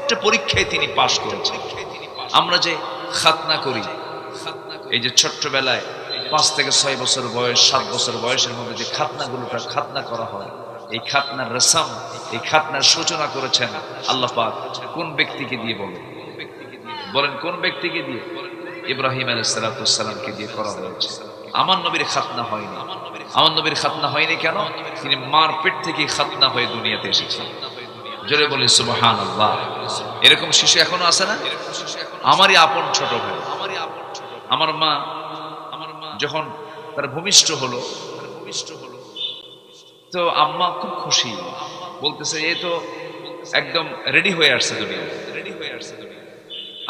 প্রত্যেকটা পরীক্ষায় তিনি পাশ করেছেন। আমরা যে খাতনা করি, এই যে ছোট্টবেলায় 5 থেকে 6 বছর বয়স, 7 বছর বয়সের মধ্যে যে খাতনাগুলোটা খাতনা করা হয়, এই খাতনার রসম, এই খাতনার সূচনা করেছেন আল্লাহ পাক কোন ব্যক্তিকে দিয়ে? বলেন কোন ব্যক্তিকে দিয়ে? ইব্রাহিম আলাইহিস সালামকে দিয়ে করা হয়েছে। আমার নবীর খাতনা হয়নি। আমার নবীর খাতনা হয়নি কেন? তিনি মার পেট থেকে খাতনা হয়ে দুনিয়াতে এসেছেন। জোরে বলি সুবহানাল্লাহ। এরকম শিশু এখনো আছে না? আমারই আপন ছোট ভাই, আমার মা যখন তার ভূমিষ্ঠ হলো, তো আম্মা খুব খুশি, বলতেছে এ তো একদম রেডি হয়ে আসছে দুনিয়া।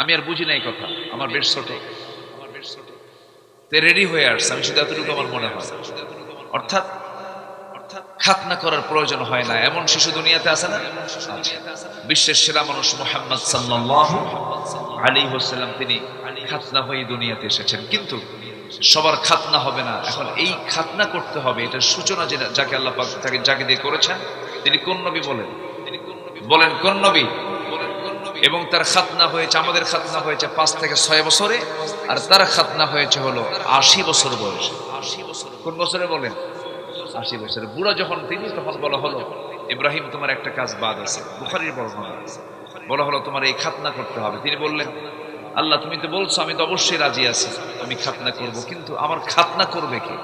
আমি আর বুঝি নাই কথা, আমার বেশ ছোট, রেডি হয়ে আসছে, আমি শুধু এতটুকু আমার মনে হয়। অর্থাৎ খাতনা করার প্রয়োজন হয় না এমন শিশু দুনিয়াতে আছে না? বিশ্বের সেরা মানুষ মুহাম্মদ সাল্লাল্লাহু আলাইহি ওয়াসাল্লাম তিনি খাতনা হয়ে দুনিয়াতে এসেছেন। কিন্তু সবার খাতনা হবে না। এখন এই খাতনা করতে হবে, এটার সূচনা যাকে আল্লাহ পাক তাকে যাকে দিয়ে করেছেন, তিনি কোন নবী বলেন? বলেন কোন নবী? এবং তার খাতনা হয়েছে, আমাদের খাতনা হয়েছে 5 থেকে 6 বছরে, আর তার খাতনা হয়েছে হলো 80 বছর বয়সে। কোন বছরে বলেন? 80 বছরে। বুড়া যখন তিনি, তখন বলা হলো ইব্রাহিম তোমার একটা কাজ বাদ আছে। বুখারীর বর্ণনা আছে, বলা হলো তোমার এই খাতনা করতে হবে। তিনি বললেন আল্লাহ তুমি তো বলছো, আমি তো অবশ্যই রাজি আছি, আমি খাতনা করব, কিন্তু আমার খাতনা করবে কে?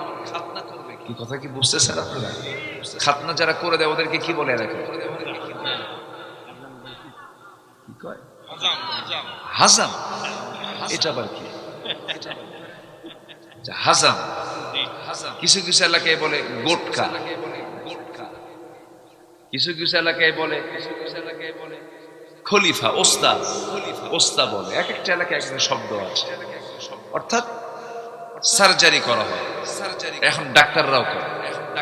কি কথা কি বুঝতেছেন আপনারা? খাতনা যারা করে দেয় ওদেরকে কি বলে রাখে? হাজাম। এটা আবার কি? হাজাম কিছু কিছু এলাকায় বলে গোটকা, কিছু কিছু এলাকায় বলে খলিফা, ওস্তাদ, ওস্তাদ বলে। এক একটা এলাকায় এক একটা শব্দ আছে। অর্থাৎ সার্জারি করা হয়, এখন ডাক্তাররাও করে,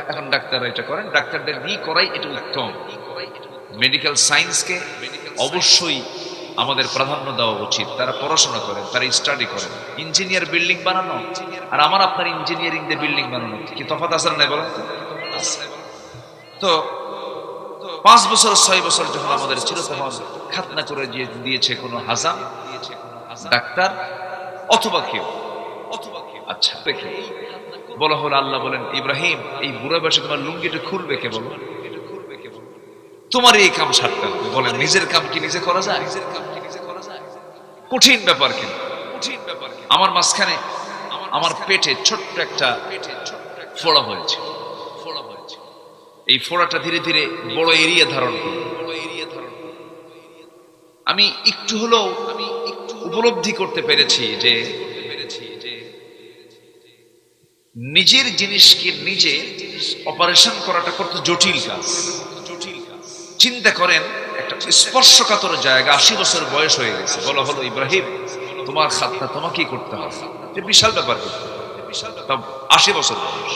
এখন ডাক্তাররা এটা করেন, ডাক্তারদের নিয়ে করাই এটা উত্তম। মেডিকেল সায়েন্সকে অবশ্যই আমাদের প্রাধান্য দেওয়া উচিত। তারা পড়াশোনা করেন, তারা স্টাডি করেন। ইঞ্জিনিয়ার বিল্ডিং বানানো আর আমার আপনার ইঞ্জিনিয়ারিং দিয়ে বিল্ডিং বানানো কি তফাৎ আছে না? বলেন তো। 5 বছর 6 বছর যখন আমাদের ছিল, তখন খাতনা করে দিয়েছে কোনো হাজাম, ডাক্তার অথবা কেউ। আচ্ছা দেখে বলা হলো, আল্লাহ বলেন ইব্রাহিম এই বুড়া বয়সে তোমার লুঙ্গিটা খুলবে কে? বলো তোমার এই কাম সারতে হবে। বলেন নিজের কাম কি নিজে করা যায়? কঠিন ব্যাপার। কিন্তু আমার মাঝখানে আমার পেটে ছোট্ট একটা ফোড়া হয়েছে। এই ফোড়াটা ধীরে ধীরে বড় এরিয়া ধারণ করে। আমি একটু হলেও উপলব্ধি করতে পেরেছি যে নিজের জিনিসকে নিজে অপারেশন করাটা কত জটিল কাজ। চিন্তা করেন, একটা স্পর্শকাতর জায়গা, 80 বছর বয়স হয়ে গেছে, বলা হলো ইব্রাহিম তোমার খাতনা তোমাকেই করতে হবে। বিশাল ব্যাপার, 80 বছর বয়স।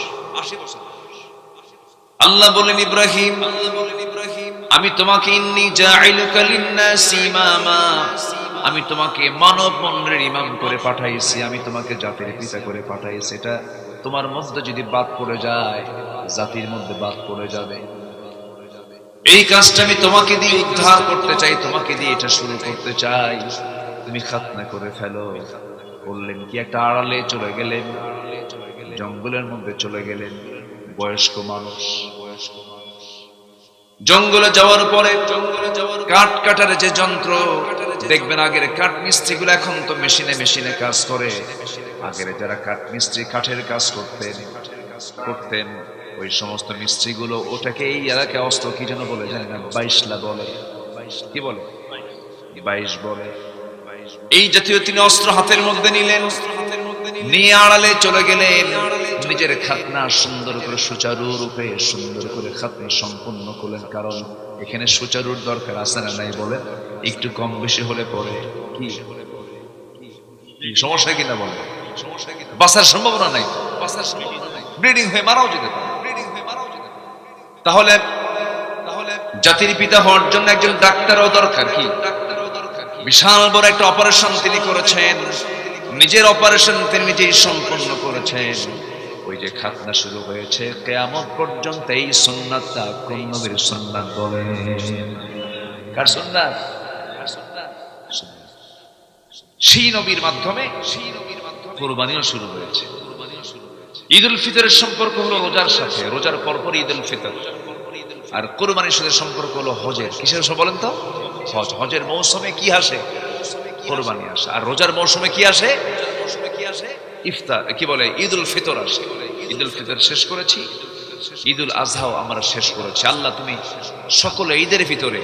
আল্লাহ বলেন ইব্রাহিম আমি তোমাকে ইন্নী জাইলুকা লিন-নাসি ইমামা, আমি তোমাকে মানব মণ্ডলীর ইমাম করে পাঠাইছি, আমি তোমাকে জাতির পিতা করে পাঠাইছি। এটা তোমার মধ্যে যদি বাদ পড়ে যায়, জাতির মধ্যে বাদ পড়ে যাবে। এই কাজটা আমি তোমাকে দিয়ে উদ্ধার করতে চাই, তোমাকে দিয়ে এটা শুরু করতে চাই, তুমি খাতনা করে ফেলো। বললেন কি? একটা আড়ালে চলে গেলেন, জঙ্গলের মধ্যে চলে গেলেন। বয়স্ক মানুষ, জঙ্গলে যাওয়ার পরে কাঠ কাটার যে যন্ত্র দেখবেন, আগের কাঠ মিস্ত্রিগুলো, এখন তো মেশিনে মেশিনে কাজ করে। আগের যারা কাঠ মিস্ত্রি কাঠের কাজ করতেন ওই সমস্ত মিস্ত্রিগুলো ওটাকে এই এলাকায় অস্ত্র কি যেন বলে জানি না, 22লা বলে, কি বলে 22 বলে, এই জাতীয় তিনি অস্ত্র হাতের মধ্যে নিলেন, নিয়ে আড়ালে চলে গেলেন। নিজের খাতনা সুন্দর করে সুচারু রূপে সুন্দর করে খাতনা সম্পূর্ণ করলেন। কারণ এখানে সুচারুর দরকার আছে না নাই? বলে একটু কম বেশি হলে পরে কি সমস্যা কিনা? বলে বাঁচার সম্ভাবনা নাই, ব্লিডিং হয়ে মারাও যেতে পারে। তাহলে জাতির পিতা হওয়ার জন্য একজন ডাক্তারও দরকার। কি বিশাল বড় একটা অপারেশন তিনি করেছেন, নিজের অপারেশন তিনি নিজেই সম্পন্ন করেছেন। ওই যে খাতনা শুরু হয়েছে, কিয়ামত পর্যন্ত এই সুন্নাতটা কোন নবীর সুন্নাত? বলেন কার সুন্নাত? সেই নবীর মাধ্যমে কুরবানিও শুরু হয়েছে। ঈদ উল ফিতরের সম্পর্ক হলো রোজার সাথে, রোজার পরপর ঈদ উল ফিতর। আর কুরবানির সাথে সম্পর্ক হলো হজের। কিসের সাথে বলেন তো? হজ। হজের মৌসুমে কি আসে? কুরবানি আসে। আর রোজার মৌসুমে কি আসে? ইফতার, কি বলে, ঈদ উল ফিতর আসে। ঈদ উল ফিতর শেষ করেছি, ঈদ উল আজহাও আমরা শেষ করেছি। আল্লাহ তুমি সকল ঈদের ভিতরে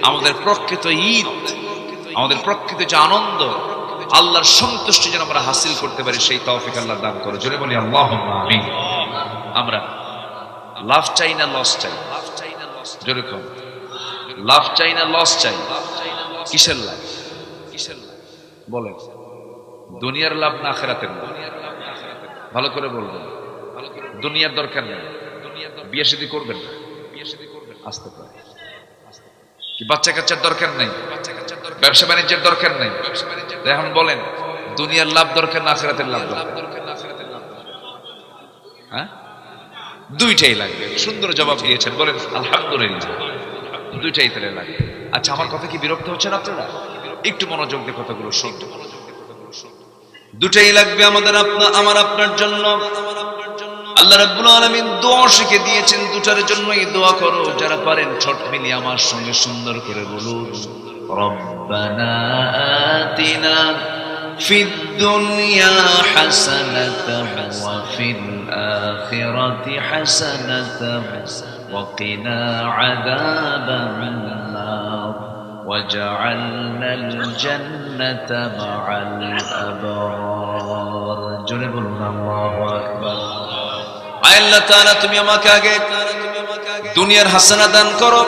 আমাদের প্রকৃত ঈদ, আমাদের প্রকৃত যে আনন্দ, আল্লাহর সন্তুষ্টি যেন আমরা হাসিল করতে পারি, সেই তৌফিক আল্লাহ দান করো। জোরে বলি আল্লাহুম্মা আমিন। আমরা লাভ চাই না লস চাই? জোরে কম। লাভ চাই না লস চাই? কিসের লাভ? বলেন, দুনিয়ার লাভ না আখিরাতের লাভ? ভালো করে বলবেন। দুনিয়ার দরকার নেই, বিয়ে শাদী করবেন না, আসতে পারে। কি বাচ্চা কাচ্চার দরকার নেই, ব্যবসা বাণিজ্যের দরকার নেই? এখন বলেন, দুনিয়ার লাভ দরকার না আখিরাতের লাভ দরকার? হ্যাঁ, দুইটাই লাগবে। সুন্দর জবাব দিয়েছেন, বলেন আলহামদুলিল্লাহ। দুইটাই তাহলে লাগবে। আচ্ছা, আমার কথা কি বিরক্ত হচ্ছেন আপনারা? একটু মনোযোগ দিয়ে কথাগুলো শুনতে। দুটাই লাগবে আমাদের, আমার আপনার জন্য। আল্লাহ রাব্বুল আলামিন দোয়া শিখে দিয়েছেন, দুটার জন্যই দোয়া করো। যারা পারেন ছোট মিলিয়ে আমার সঙ্গে সুন্দর করে বলুন, রব্বানা আতিনা ফিদ দুনিয়া হাসানাতাও ওয়া ফিল আখিরাতি হাসানাতাও ওয়া কিনা আযাবান নার ওয়াজআলনাল জান্নাতা মা'আল আবরার। জোরে বলুন আল্লাহু আকবার। আল্লাহ তাআলা তুমি আমাকে আগে দুনিয়ার হাসানা দান করো,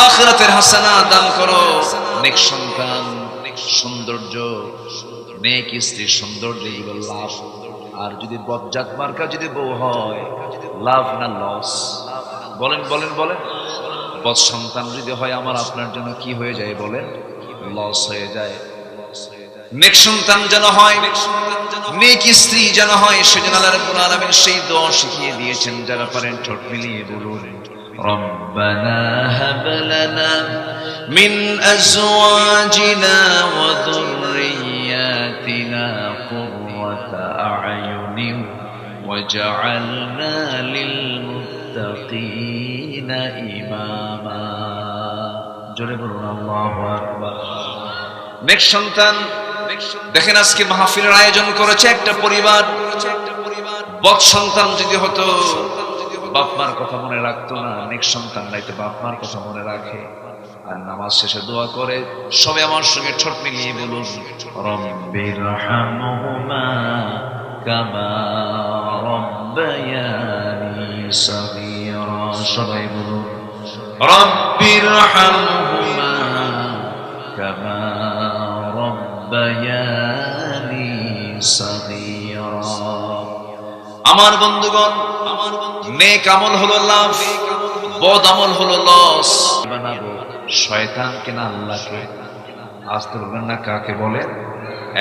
আখিরাতের হাসানা দান করো, নেক সন্তান, সৌন্দর্য, নেক স্ত্রী, সৌন্দর্য, এগুলো লাভ। আর যদি বজ্জাত মার্কা যদি বউ হয়, লাভ না লস? বলেন বলেন বলেন। বদ সন্তান যদি হয় আমার আপনার জন্য কি হয়ে যায় বলেন? লস হয়ে যায়। নেক সন্তান যেন হয়, নেক স্ত্রী যেন হয়, সেজন্য আল্লাহ রাব্বুল আলামিন সেই দোয়া শিখিয়ে দিয়েছেন। যারা পারেন ঠোঁট মিলিয়ে বলুন, রব্বানা হাব লানা মিন আজওয়াজিনা ওয়া যুররিয়াতিনা কুররাতা আ'য়ুনিন ওয়াজআলনা লিল মুত্তাকিনা ইমামা। জোরে বলুন আল্লাহু আকবার। নেক সন্তান। দেখেন, আজকে মাহফিলের আয়োজন করেছে একটা পরিবার। বদ সন্তান যদি হতো, বাপ মার কথা মনে রাখতো না। নেক সন্তান নাই তো বাপ মার কথা মনে রাখে, আর নামাজ শেষে দোয়া করে। সবে আমার সঙ্গে ঠোঁট মিলিয়ে বলুন, রব্বিরহামহুমা কামা রব্বায়ানি সগীরা। সবাই বলুন, রব্বিরহামহুমা কামা রব্বায়ানি সগীরা। আমার বন্ধুগণ, নেক আমল হলো লাভ, বদ আমল হলো লস। বানাবো শয়তানকে না আল্লাহকে? আসতে বলবেন না কাকে বলে?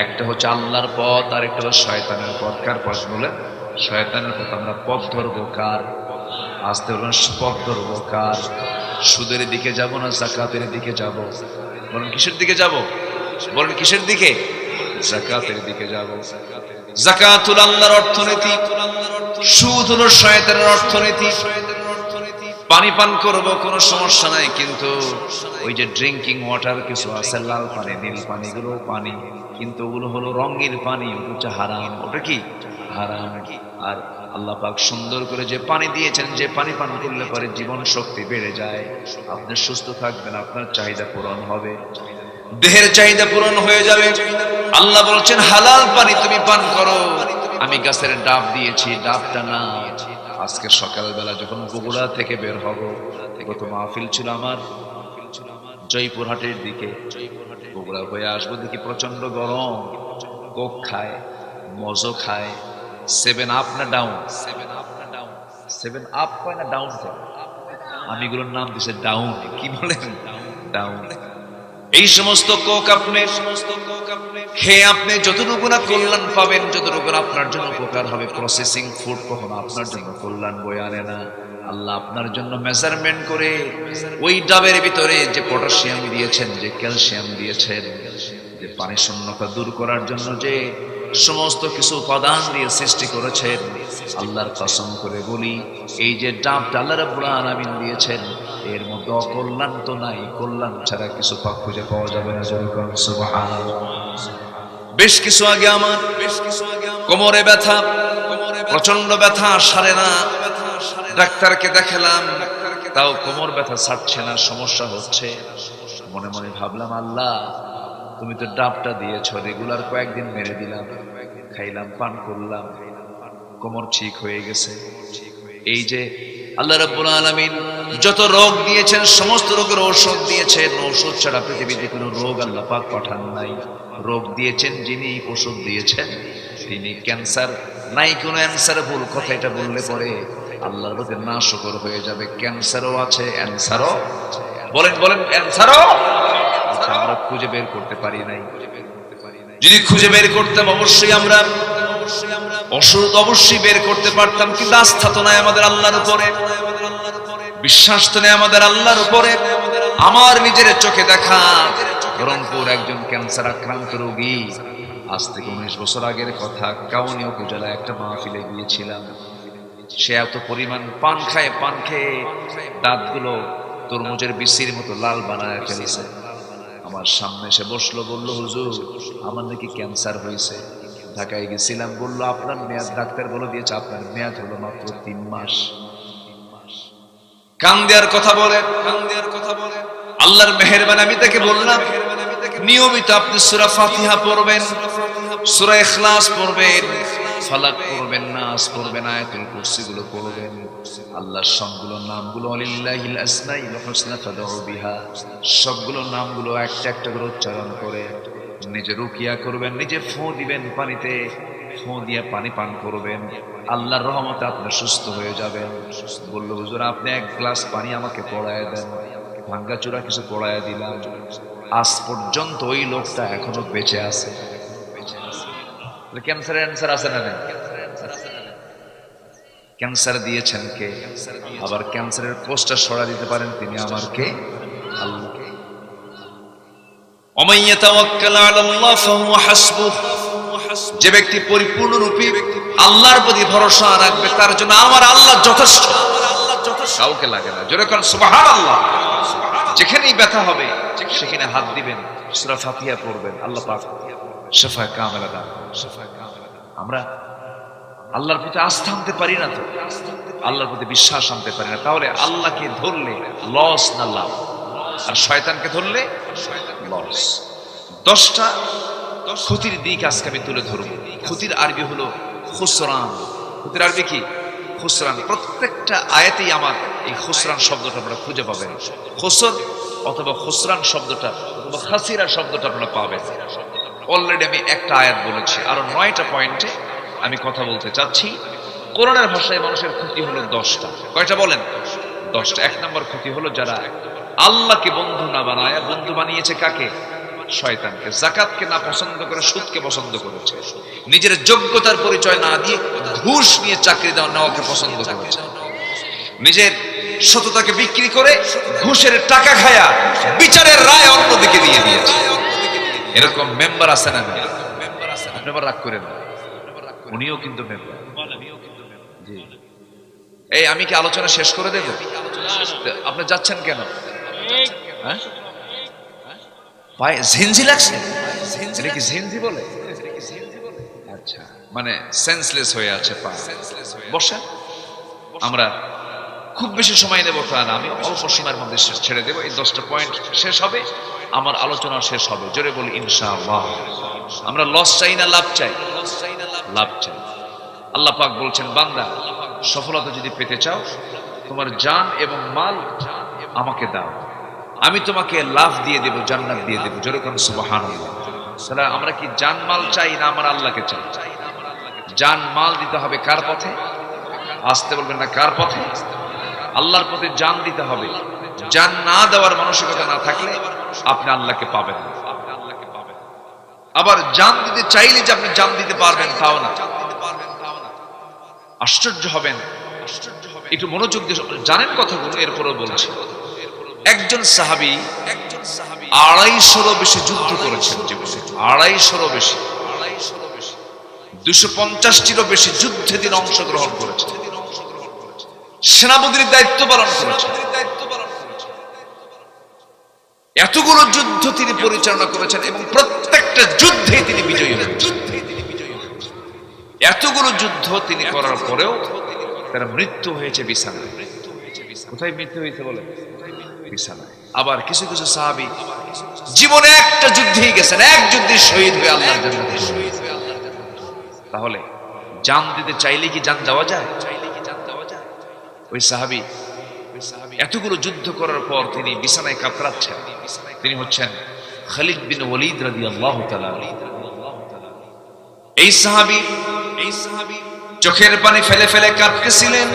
একটা হচ্ছে আল্লাহর পথ, আর একটা হলো শয়তানের পথ। কার পথ বলে? শয়তানের পথ। আমরা পথ ধরবো কার? আসতে বলবেন, পথ ধরবো কার? সুদের দিকে যাব না যাকাতের দিকে যাব? বলেন কিসের দিকে যাব? বলেন কিসের দিকে? যাকাতের দিকে যাব। যাকাত হলো আল্লাহর অর্থনীতি, সুদ হলো শয়তানের অর্থনীতি। পানি পান করবো কোনো সমস্যা নাই, কিন্তু ওই যে ড্রিঙ্কিং ওয়াটার কিছু আছে, লাল পানি, নীল পানি, গুলো পানি, কিন্তু ওগুলো হলো রঙের পানি, ওটা হচ্ছে হারাম। ওটা কি? হারাম। আর আল্লাহ পাক সুন্দর করে যে পানি দিয়েছেন, যে পানি পান করলে পরে জীবন শক্তি বেড়ে যায়, আপনি সুস্থ থাকবেন, আপনার চাহিদা পূরণ হবে, দেহের চাহিদা পূরণ হয়ে যাবে। আল্লাহ বলছেন হালাল পানি তুমি পান করো। আমি গাছের ডাব দিয়েছি, ডাবটা না। আজকে সকালবেলা যখন বগুড়া থেকে বের হব, গত মাহফিল ছিল আমার জয়পুরহাটের দিকে, বগুড়া হয়ে আসবো, দেখি প্রচন্ড গরম। কোক খায়, মজো খায়, 7 আপ না ডাউন? 7 আপ কয় না ডাউন কয়? আমি এগুলোর নাম দিছে ডাউন। কি বলেন? ডাউন। এই সমস্ত কোক আপনি খেয়ে আপনি যতটুকু না কল্যাণ পাবেন, যতটুকু আপনার জন্য উপকার হবে, প্রসেসিং ফুড কখনো আপনার জন্য কল্যাণ বয়ে আনে না। আল্লাহ আপনার জন্য মেজারমেন্ট করে ওই ডাবের ভিতরে যে পটাশিয়াম দিয়েছেন, যে ক্যালসিয়াম দিয়েছেন, যে পানি শূন্যতা দূর করার জন্য যে সমস্ত কিছু উপাদান দিয়ে সৃষ্টি করেছেন, আল্লাহর কসম করে বলি এই যে ডাবটা আল্লাহ রাব্বুল আলামিন দিয়েছেন এর মধ্যে অকল্যাণ তো নাই, কল্যাণ ছাড়া কিছু খুঁজে পাওয়া যাবে না। সুবহানাল্লাহ। বেশ কিছু আগে আমার কোমরে ব্যথা, প্রচন্ড ব্যথা, সারে না, ডাক্তারকে দেখালাম তাও কোমর ব্যথা ছাড়ছে না, সমস্যা হচ্ছে। মনে মনে ভাবলাম আল্লাহ তুমি তো ডাবটা দিয়েছো, রেগুলার কয়েকদিন মেরে দিলাম, খাইলাম, পান করলাম, কোমর ঠিক হয়ে গেছে। এই যে আল্লাহ রাব্বুল আলামিন যত রোগ দিয়েছেন সমস্ত রোগের ঔষধ দিয়েছেন, ঔষধ ছাড়া পৃথিবীতে কোনো রোগ আল্লাহ পাক পাঠান নাই। রোগ দিয়েছেন যিনি, ওষুধ দিয়েছেন তিনি। ক্যান্সার নাই কোনো অ্যান্সার, ভুল কথা এটা বললে পরে আল্লাহর রোগের না শুকর হয়ে যাবে। ক্যান্সারও আছে, অ্যান্সারও, বলেন বলেন, অ্যান্সারও আমরা খুঁজে বের করতে পারি নাই। যদি খুঁজে বের করতাম অবশ্যই আমরা ওষুধ অবশ্যই বের করতে পারতাম, কিন্তু আস্থা তো নাই আমাদের আল্লাহর উপরে, বিশ্বাস তো নেই আমাদের আল্লাহর উপরে। আমার নিজের চোখে দেখা রংপুর একজন ক্যান্সার আক্রান্ত রোগী, আজ থেকে 19 বছর আগের কথা, কাউনিয়া উপজেলায় একটা মাহফিলে গিয়েছিলাম। সে এত পরিমাণ পান খায়, পান খেয়ে দাঁতগুলো তরমুজের বিচির মতো লাল বানায় ফেলেছে। আমার সামনে এসে বসলো, বলল হুজুর আমার নাকি ক্যান্সার হয়েছে। ঢাকায় গেছিলাম, বললো আপনার মেয়াদ, ডাক্তার বলে দিয়েছে আপনার মেয়াদ হলো মাত্র 3 মাস। কান দেওয়ার কথা বলে, আল্লাহর মেহেরবানি। আমি তাকে বললাম নিয়মিত আপনি সূরা ফাতিহা পড়বেন, সূরা ইখলাস পড়বেন, ফালাক পড়বেন, নাস পড়বেন, আয়াতুল কুরসি গুলো পড়বেন, আল্লাহর সবগুলো নামগুলো, আলিল্লাহিল আসমাউল হুসনা ফাদউ বিহা, সবগুলো নামগুলো একটা একটা করে উচ্চারণ করে নিজে রুকিয়া করবেন, নিজে ফু দিবেন পানিতে, ফু দিয়ে পানি পান করবেন, আল্লাহর রহমতে আপনি সুস্থ হয়ে যাবেন। বলল হুজুর আপনি 1 গ্লাস পানি আমাকে পড়ায় দেন। ভাঙ্গাচুরা কিছু পড়ায় দিলাম। আজ পর্যন্ত ওই লোকটা এখনো বেঁচে আছে। ক্যান্সারের অ্যান্সার আছে না? ক্যান্সার দিয়েছেন কে? আবার ক্যান্সারের কোষটা সরা দিতে পারেন তিনি আমার কে? আল্লাহ। ওমান ইয়াতাওয়াক্কাল আলাল্লাহ ফাহুয়া হাসবুহ, যে ব্যক্তি পরিপূর্ণরূপে আল্লাহর প্রতি ভরসা রাখবে তার জন্য আমার আল্লাহ যথেষ্ট, কাউকে লাগে না। জোরে কোন সুবহানাল্লাহ। যেখানেই ব্যথা হবে সেখানে হাত দিবেন, সূরা ফাতিহা পড়বেন, আল্লাহ পাক শিফা কামেলা দান। আমরা আল্লাহর প্রতি আস্থা আনতে পারি না, তো আল্লাহর প্রতি বিশ্বাস আনতে পারি না, তাহলে আল্লাহকে ধরলে লস না লাভ, আর শয়তানকে ধরলে লস। 10টা ক্ষতির দিক আজকে আমি তুলে ধরবো। ক্ষতির আরবি হলো খুসরান। ক্ষতির আরবি কি? খুসরান। প্রত্যেকটা আয়াতেই আমার এই খুসরান শব্দটা আপনারা খুঁজে পাবেন। খুসর অথবা খুসরান শব্দটা অথবা খাসিরা শব্দটা আপনারা পাবেন। অলরেডি আমি একটা আয়াত বলেছি, আরো 9টা পয়েন্টে আমি কথা বলতে চাচ্ছি। কোরআনের ভাষায় মানুষের ক্ষতি হলো 10টা। কয়টা বলেন? 10টা। 1 নম্বর ক্ষতি হলো যারা আল্লাহকে বন্ধু না বানায়, বন্ধু বানিয়েছে কাকে? শয়তানকে। যাকাতকে না পছন্দ করে সুদকে পছন্দ করেছে। নিজের যোগ্যতার পরিচয় না দিয়ে ঘুষ নিয়ে চাকরি নেওয়াকে পছন্দ করেছে। নিজের সততাকে বিক্রি করে ঘুষের টাকা খায়া বিচারের রায় অন্যদিকে দিয়ে দিয়েছে। এরকম মেম্বার আছে না? আপনি আবার রাগ করেন না, উনিও কিন্তু মেম্বার। জি, এই আমি কি আলোচনা শেষ করে দেব? আপনি যাচ্ছেন কেন? হ্যাঁ, ঝিনঝি লাগছে? এটা কি ঝিনঝি বলে? আচ্ছা, মানে সেন্সলেস হয়ে আছে পা। বসেন, আমরা খুব বেশি সময় নেব তা না, আমি অল্প সময়ের মধ্যে ছেড়ে দেবো। এই 10টা পয়েন্ট শেষ হবে, আমার আলোচনা শেষ হবে। জোরে বলি ইনশাআল্লাহ। আমরা লস চাই না লাভ চাই? লাভ চাই। আল্লাহ পাক বলছেন বান্দা সফলতা যদি পেতে চাও তোমার জান এবং মাল আমাকে দাও, আমি তোমাকে লাভ দিয়ে দেব, জান্নাত দিয়ে দেব। জোরে কোন সুবহানাল্লাহ। তাহলে আমরা কি জান মাল চাই না আমার আল্লাহকে চাই? জান মাল দিতে হবে কার পথে? আসতে বলবেন না, কার পথে? আল্লাহর পথে জান দিতে হবে। জান না দেওয়ার মানসিকতা না থাকলে আপনি আল্লাহকে পাবেন না। আবার জান দিতে চাইলে যে আপনি জান দিতে পারবেন তাও না। আশ্চর্য হবেন একটু মনোযোগ দিয়ে জানেন কথাগুলো, এরপরও বলছি। একজন সাহাবী 250 বেশি যুদ্ধ করেছেন জীবনে, 250 বেশি, 250টিরও বেশি যুদ্ধে তিনি অংশগ্রহণ করেছেন, সেনাপতির দায়িত্ব পালন করেছেন। এতগুলো যুদ্ধ তিনি পরিচালনা করেছেন এবং প্রত্যেকটা যুদ্ধে তিনি বিজয়ী হয়েছেন। এতগুলো যুদ্ধ তিনি করার পরেও তার মৃত্যু হয়েছে বিছানায়। কোথায় মৃত্যু হয়েছে বলে? বিছানায়। আবার কিছু কিছু সাহাবী জীবনে একটা যুদ্ধেই গেছেন, এক যুদ্ধে শহীদ হয়ে আল্লাহর জান্নাতে। তাহলে জান দিতে চাইলে কি জান দেওয়া যায়? ওই সাহাবী এতগুলো যুদ্ধ করার পর তিনি বিছানায় কাতরাচ্ছেন। তিনি হচ্ছেন খালিদ বিন ওয়ালিদ রাদিয়াল্লাহু তাআলা। এই সাহাবী চোখের পানি ফেলে ফেলে কাঁদতেছিলেন,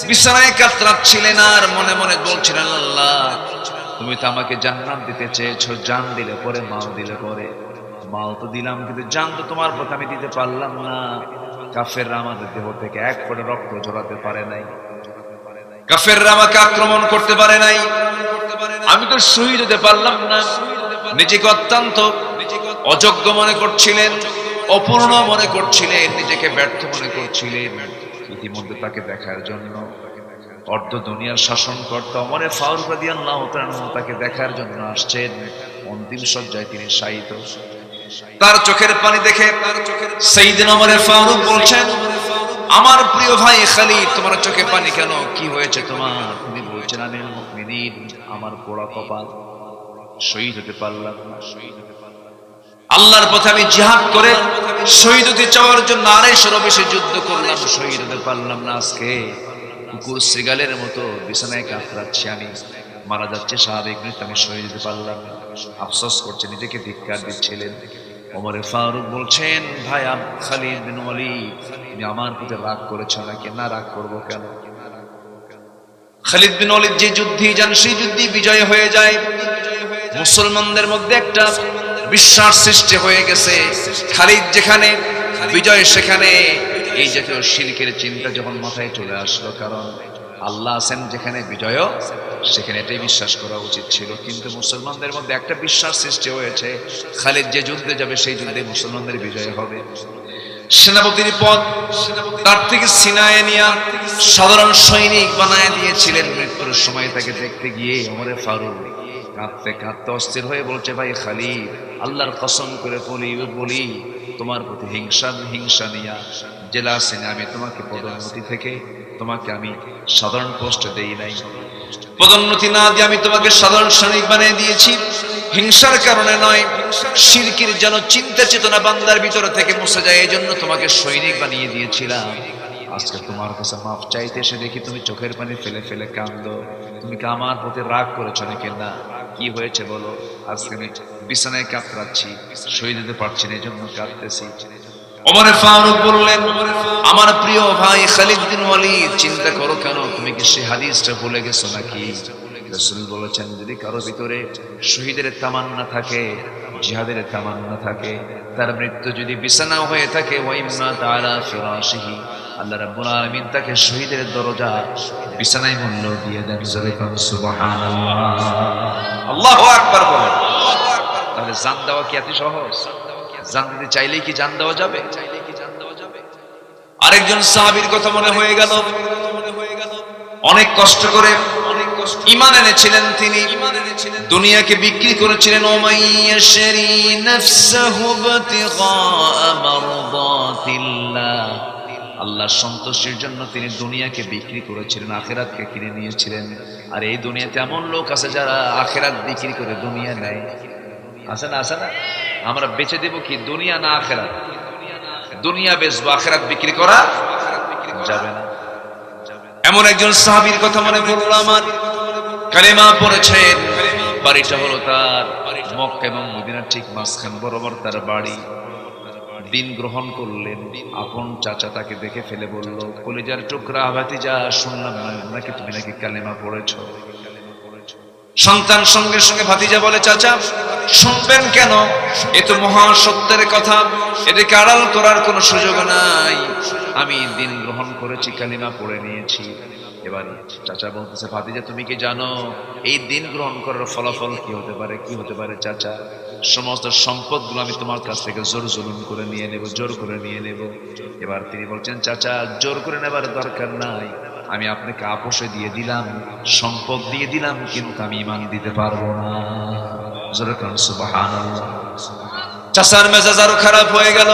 বিছানায় কাতরাচ্ছিলেন আর মনে মনে বলছিলেন, আল্লাহ তুমি তো আমাকে জান্নাত দিতে চেয়েছো, জান দিলে পরে, মাল দিলে পরে। মাল তো দিলাম কিন্তু জান তো তোমার পথে আমি দিতে পারলাম না। কাফেররা আমাদের দেহ থেকে এক ফোঁটা রক্ত ঝরাতে পারে নাই, কাফেররা আমাকে আক্রমণ করতে পারে নাই, আমি তো শহীদ হতে পারলাম না। নিজেকে অত্যন্ত অযোগ্য মনে করছিলেন, অপূর্ণ মনে করছিলেন, নিজেকে ব্যর্থ মনে করছিলেন। ইতিমধ্যে তাকে দেখার জন্য অর্ধ দুনিয়ার শাসনকর্তা ওমর ফারুক রাদিয়াল্লাহু তাআলা তাকে দেখার জন্য আসছেন। অন্তিম শয্যায় তিনি শায়িত। তার চোখের পানি দেখে সাইয়েদনা ওমর ফারুক বলছেন, আমার প্রিয় ভাই খালিদ, তোমার চোখে পানি কেন? কি হয়েছে তোমার? তিনি বলছেন, আমিরুল মুমিনিন, আমার পোড়া কপাল, শহীদ হতে পারলাম না। আল্লাহর পথে আমি জিহাদ করে শহীদ হতে চাওয়ার জন্য 250 বেশি যুদ্ধ করলাম, শহীদ হতে পারলাম না। আজকে কুকুর শ্রীগালের মতো বিছানায় কাতরাচ্ছি, আমি মারা যাচ্ছে স্বাভাবিক মৃত্যু, আমি শহীদ হতে পারলাম না। আফসোস করছে, নিজেকে ধিক্কার দিচ্ছিলেন। ওমর ফারুক বলছেন, ভাই খালিদ বিন ওয়ালিদ, তুমি আমার প্রতি রাগ করেছো নাকি? না, রাগ করবো কেন? খালিদ বিন ওয়ালিদ যে যুদ্ধে যান সেই যুদ্ধে বিজয় হয়ে যায়। মুসলমানদের মধ্যে একটা বিশ্বাস সৃষ্টি হয়ে গেছে, খালিদ যেখানে বিজয় সেখানে এই জাতীয় শিরকের চিন্তা যখন মাথায় চলে আসলো, কারণ আল্লাহ আছেন যেখানে বিজয় সেখানে এটাই বিশ্বাস করা উচিত ছিল। কিন্তু মুসলমানদের মধ্যে একটা বিশ্বাস সৃষ্টি হয়েছে, খালিদ যে যুদ্ধে যাবে সেই যুদ্ধে মুসলমানদের বিজয় হবে। সেনাপতির পদ তার থেকে ছিনায় নিয়ে সাধারণ সৈনিক বানায় দিয়েছিলেন। মৃত্যুর সময় তাকে দেখতে গিয়ে ওমর ফারুক কাঁদতে কাঁদতে অস্থির হয়ে বলছে, ভাই খালিদ, আল্লাহর কসম করে বলি তোমার প্রতি হিংসা নিয়া জেলা সিনে আমি তোমাকে পদোন্নতি থেকে তোমাকে আমি সাধারণ পোস্টে দেই নাই। পদোন্নতি না দিয়ে আমি তোমাকে সাধারণ সৈনিক বানিয়ে দিয়েছি হিংসার কারণে নয়, শিরকের যেন চিন্তা চেতনা বান্দার ভিতরে থেকে মুছে যায়, এই জন্য তোমাকে সৈনিক বানিয়ে দিয়েছিলাম। আজকে তোমার কাছে মাফ চাইতে এসে দেখি তুমি চোখের পানি ফেলে ফেলে কাঁদো। তুমি কি আমার প্রতি রাগ করেছো নাকি? না। কি হয়েছে বলো? আজকে আমি বিছানায় কাতরাচ্ছি, শহীদ হতে পারছি না, এই জন্য কাঁদতেছি। ওমর ফারুক বললেন, আমার প্রিয় ভাই খালিদ বিন ওয়ালিদ, চিন্তা করো কেন? তুমি কি সেই হাদিসটা ভুলে গেছো নাকি? রাসূল বলেছেন, যদি কারো ভিতরে শহীদের তামান্না থাকে, জিহাদের তামান্না থাকে, তার মৃত্যু যদি বিছানা হয়ে থাকে, ওয়াইম্মা তাআলা ফিরাশিহি, আল্লাহ রাব্বুল আলামিন তাকে শহীদের দরজা বিছানায় মূল্য দিয়ে দেন। সুবহানাল্লাহ, আল্লাহু আকবার বলেন। তাহলে জান দেওয়া কি এত সহজ? জান দিতে চাইলেই কি জান দেওয়া যাবে? আরেকজন সাহাবীর কথা মনে হয়ে গেল, অনেক কষ্ট করে ঈমান এনেছিলেন তিনি, দুনিয়াকে বিক্রি করেছিলেন। ওমাইয়াশরি নাফসাহু ইবতিগা মারদাতিল্লাহ, আল্লাহর সন্তুষ্টির জন্য তিনি দুনিয়াকে বিক্রি করেছিলেন, আখিরাতকে কিনে নিয়েছিলেন। আর এই দুনিয়াতে এমন লোক আছে যারা আখিরাত বিক্রি করে দুনিয়া নেয়। আছে না? আছে না? আমরা বেচে দেব কি দুনিয়া না আখিরাত? দুনিয়া বেচবো, আখিরাত বিক্রি করা যাবে না। এমন একজন সাহাবীর কথা মনে পড়ল আমার, কালেমা পড়েছেন, বাড়িটা হলো তার মক্কা এবং মদিনার ঠিক মাঝখান বরাবর তার বাড়ি। দিন গ্রহণ করলেন। আপন চাচা তাকে দেখে ফেলে বলল, কলিজার টুকরা ভাতিজা, শুনলাম নাকি তুমি নাকি কালেমা পড়েছো। সন্তান সঙ্গে সঙ্গে ভাতিজা বলে, চাচা শুনবেন কেন? এ তো মহা সত্যের কথা, এটাকে আড়াল করার কোনো সুযোগ নাই। আমি দিন গ্রহণ করেছি, কালিমা পড়ে নিয়েছি। এবার চাচা বলতেছে, ভাতিজা তুমি কি জানো এই দিন গ্রহণ করার ফলাফল কি হতে পারে? কি হতে পারে চাচা? সমস্ত সম্পদগুলো আমি তোমার কাছ থেকে জোর জুলুম করে নিয়ে নেব, জোর করে নিয়ে নেব। এবার তিনি বলছেন, চাচা জোর করে নেবার দরকার নাই, আমি আপনাকে আপোষে দিয়ে দিলাম, সম্পদ দিয়ে দিলাম, কিন্তু আমি ঈমান দিতে পারবো না। জোরে কারণ সুবহানাল্লাহ। চাচার মেজাজ আরো খারাপ হয়ে গেল।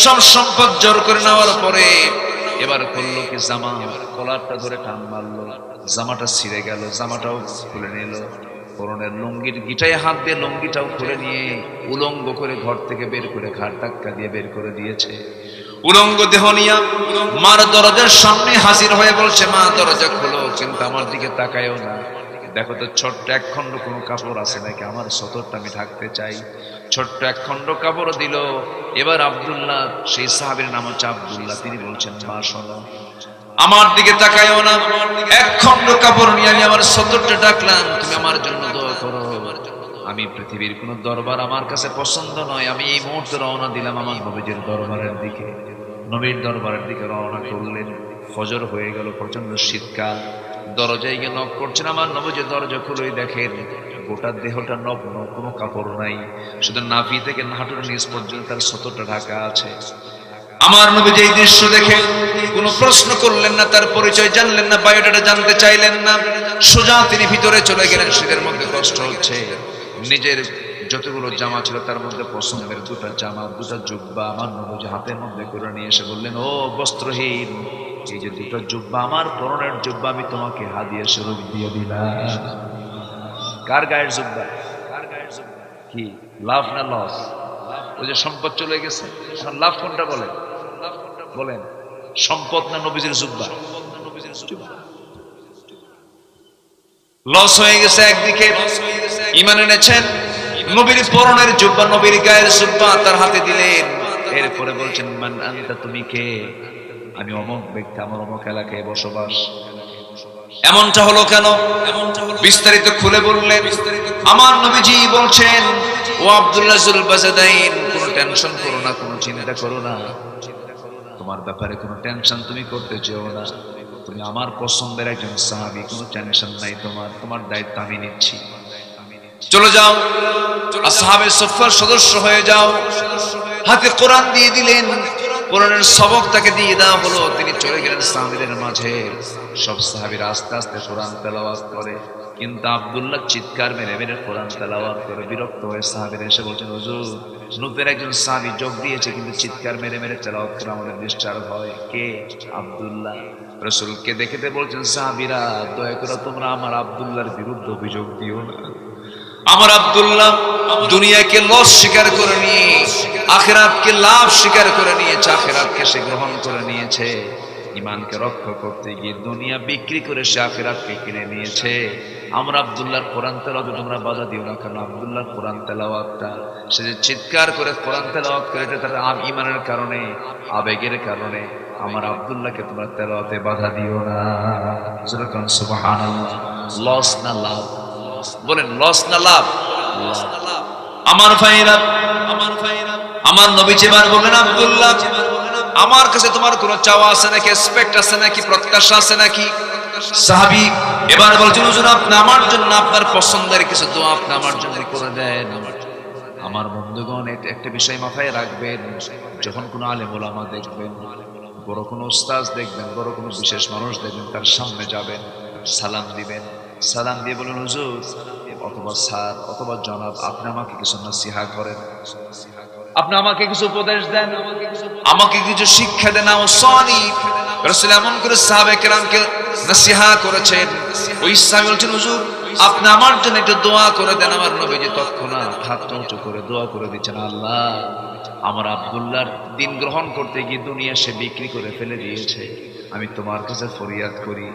সব সম্পদ জোর করে নেওয়ার পরে এবার করলো কি, জামা কলারটা ধরে টান মারলো, জামাটা ছিঁড়ে গেল, জামাটাও খুলে নিল, পরনের লুঙ্গির গিটায় হাত দিয়ে লুঙ্গিটাও খুলে নিয়ে উলঙ্গ করে ঘর থেকে বের করে ঘাট ধাক্কা দিয়ে বের করে দিয়েছে। উলঙ্গ দেহ নিয়ে মার দরজার সামনে হাজির হয়ে বলছে, মা দরজা খোলো, কিন্তু আমার দিকে তাকায়ও না, দেখো তো ছোট্ট এক খণ্ড কোনো কাপড় আছে নাকি, আমার সতরটা আমি ঢাকতে চাই। ছোট্ট এক খণ্ড কাপড় দিল। এবার আব্দুল্লাহ, সেই সাহাবীর নাম হচ্ছে আব্দুল্লাহ, তিনি বলছেন, মা শোনো, আমার দিকে তাকায়ও না, এক খণ্ড কাপড় নিয়ে আমি আমার সতরটা ডাকলাম, তুমি আমার জন্য দোয়া করো। আমি পৃথিবীর কোন দরবার আমার কাছে পছন্দ নয়, আমি এই মুহূর্তে রওনা দিলাম আমার নবীজির দরবারের দিকে। নবীর দরবারের দিকে রওনা করলেন। ফজর হয়ে গেল, প্রচন্ড শীতকাল। দরজায় গিয়ে নক করছেন, আমার নবীজি দরজা খুলেই দেখেন গোটা দেহটা নগ্ন, কোনো কাপড় নাই, শুধু নাভি থেকে হাঁটুর নিচ পর্যন্ত তার সতরটা ঢাকা আছে। আমার নবীজি এই দৃশ্য দেখে কোনো প্রশ্ন করলেন না, তার পরিচয় জানলেন না, বায়োডাটা জানতে চাইলেন না, সোজা তিনি ভিতরে চলে গেলেন। শীতের মধ্যে কষ্ট হচ্ছে, নিজের যতগুলো জামা ছিল তার মধ্যে পছন্দের দুটা জামা, দুটা জুব্বা আমার নবীজি হাতের মধ্যে করে নিয়ে এসে বললেন, ও বস্ত্রহীন, এই যে দুটো জুব্বা, আমার পরনের জুব্বা আমি তোমাকে হাদিয়া স্বরূপ দিয়ে দিলাম। কার গায়ের জুব্বা? কি লাভ না লস? ওই যে সম্পদ চলে গেছে, এখন লাভ কোনটা বলেন? বলেন, সম্পদ না নবীজির জুব্বা? লস হয়ে গেছে। একদিকে ঈমান এনেছেন, নবীর পরনের জুব্বা, নবীর গায়ের জুব্বা তার হাতে দিলেন। এরপরে বলছেন, মান আনতা, তুমি কে? আমি অমুক ব্যক্তি, আমার অমুক এলাকায় বসবাস। এমনটা হলো কেন? বিস্তারিত খুলে বললেন। আমার নবীজি বলছেন, ও আব্দুল্লাহ যুল বাজাদাইন, কোনো টেনশন করো না, কোনো চিন্তা করো না, তোমার ব্যাপারে কোনো টেনশন তুমি করতে চেও না, তুমি আমার পছন্দের একজন সাহাবী, কোনো টেনশন নাই তোমার, তোমার দায়িত্ব আমি নিচ্ছি, চলে যাও, আসহাবে সুফফার সদস্য হয়ে যাও। হাতে কোরআন দিয়ে দিলেন, কোরআনের সবক তাকে দিয়ে দেওয়া হলো, তিনি চলে গেলেন সাহাবীদের মাঝে। সব সাহাবীরা আস্তে আস্তে কোরআন তেলাওয়াত করে, কিন্তু আব্দুল্লাহ চিৎকার মেরে মেরে কোরআন তেলাওয়াত করে বিরক্ত হয়ে সাহাবীরা এসে বলছেন, হুজুর নতুন একজন সাহাবী যোগ দিয়েছে, কিন্তু চিৎকার মেরে মেরে তেলাওয়াত করে আমাদের ডিস্টার্ব হয়। কে? আব্দুল্লাহ। রাসূলকে দেখতে বলছেন, সাহাবীরা দয়া করে তোমরা আমার আব্দুল্লাহর বিরুদ্ধে অভিযোগ দিও না। আমার আব্দুল্লাহ দুনিয়াকে লস স্বীকার করে নিয়ে আখিরাতকে লাভ স্বীকার করে নিয়েছে, আখিরাতকে সে গ্রহণ করে নিয়েছে। ঈমানকে রক্ষা করতে গিয়ে দুনিয়া বিক্রি করে সে আখিরাতকে কিনে নিয়েছে। আমরা আব্দুল্লাহর কোরআন তেলাওয়াতে তোমরা বাধা দিও না, কারণ আব্দুল্লাহর কোরআন তেলাওয়াতটা, সে যে চিৎকার করে কোরআন তেলাওয়াত করে, এটা তার ঈমানের কারণে, আবেগের কারণে। আমার আব্দুল্লাহকে তোমরা তেলাওয়াতে বাধা দিও না। সুবহানাল্লাহ। লস না লাভ? বলেন, লস না লাভ? আমার ভাইরা, আমার নবীজি এবার বললেন, আব্দুল্লাহ আমার কাছে তোমার কোনো চাওয়া আছে নাকি, এক্সপেক্ট আছে নাকি, প্রত্যাশা আছে নাকি? সাহাবী এবার বলছেন, হুজুর আপনি আমার জন্য আপনার পছন্দের কিছু দোয়া আপনি আমার জন্য করে দেন। আমার বন্ধুগণ, একটা বিষয় মাথায় রাখবেন, যখন কোনো আলেম ওলামা দেখবেন, বড় কোনো উস্তাদ দেখবেন, বড় কোনো বিশেষ মানুষ দেখবেন, তার সামনে যাবেন, সালাম দিবেন, সালাম দিয়ে বলেন, হুজুর অথবা স্যার অথবা জনাব, আপনি আমাকে কিছু নসিহত করেন, আপনি আমাকে কিছু উপদেশ দেন, আমাকে কিছু শিক্ষা দেন। রাসূল এমন করে সাহাবায়ে কেরামকে নসিহত করেছেন। ওই সাহাবী বলছেন, হুজুর আপনি আমার জন্য একটু দোয়া করে দেন। আমার নবীজি তৎক্ষণাৎ হাতটা উঁচু করে দোয়া করে দিচ্ছেন, আল্লাহ আমার আব্দুল্লাহর দিন গ্রহণ করতে গিয়ে দুনিয়া সে বিক্রি করে ফেলে দিয়েছে, আমি তোমার কাছে ফরিয়াদ করি,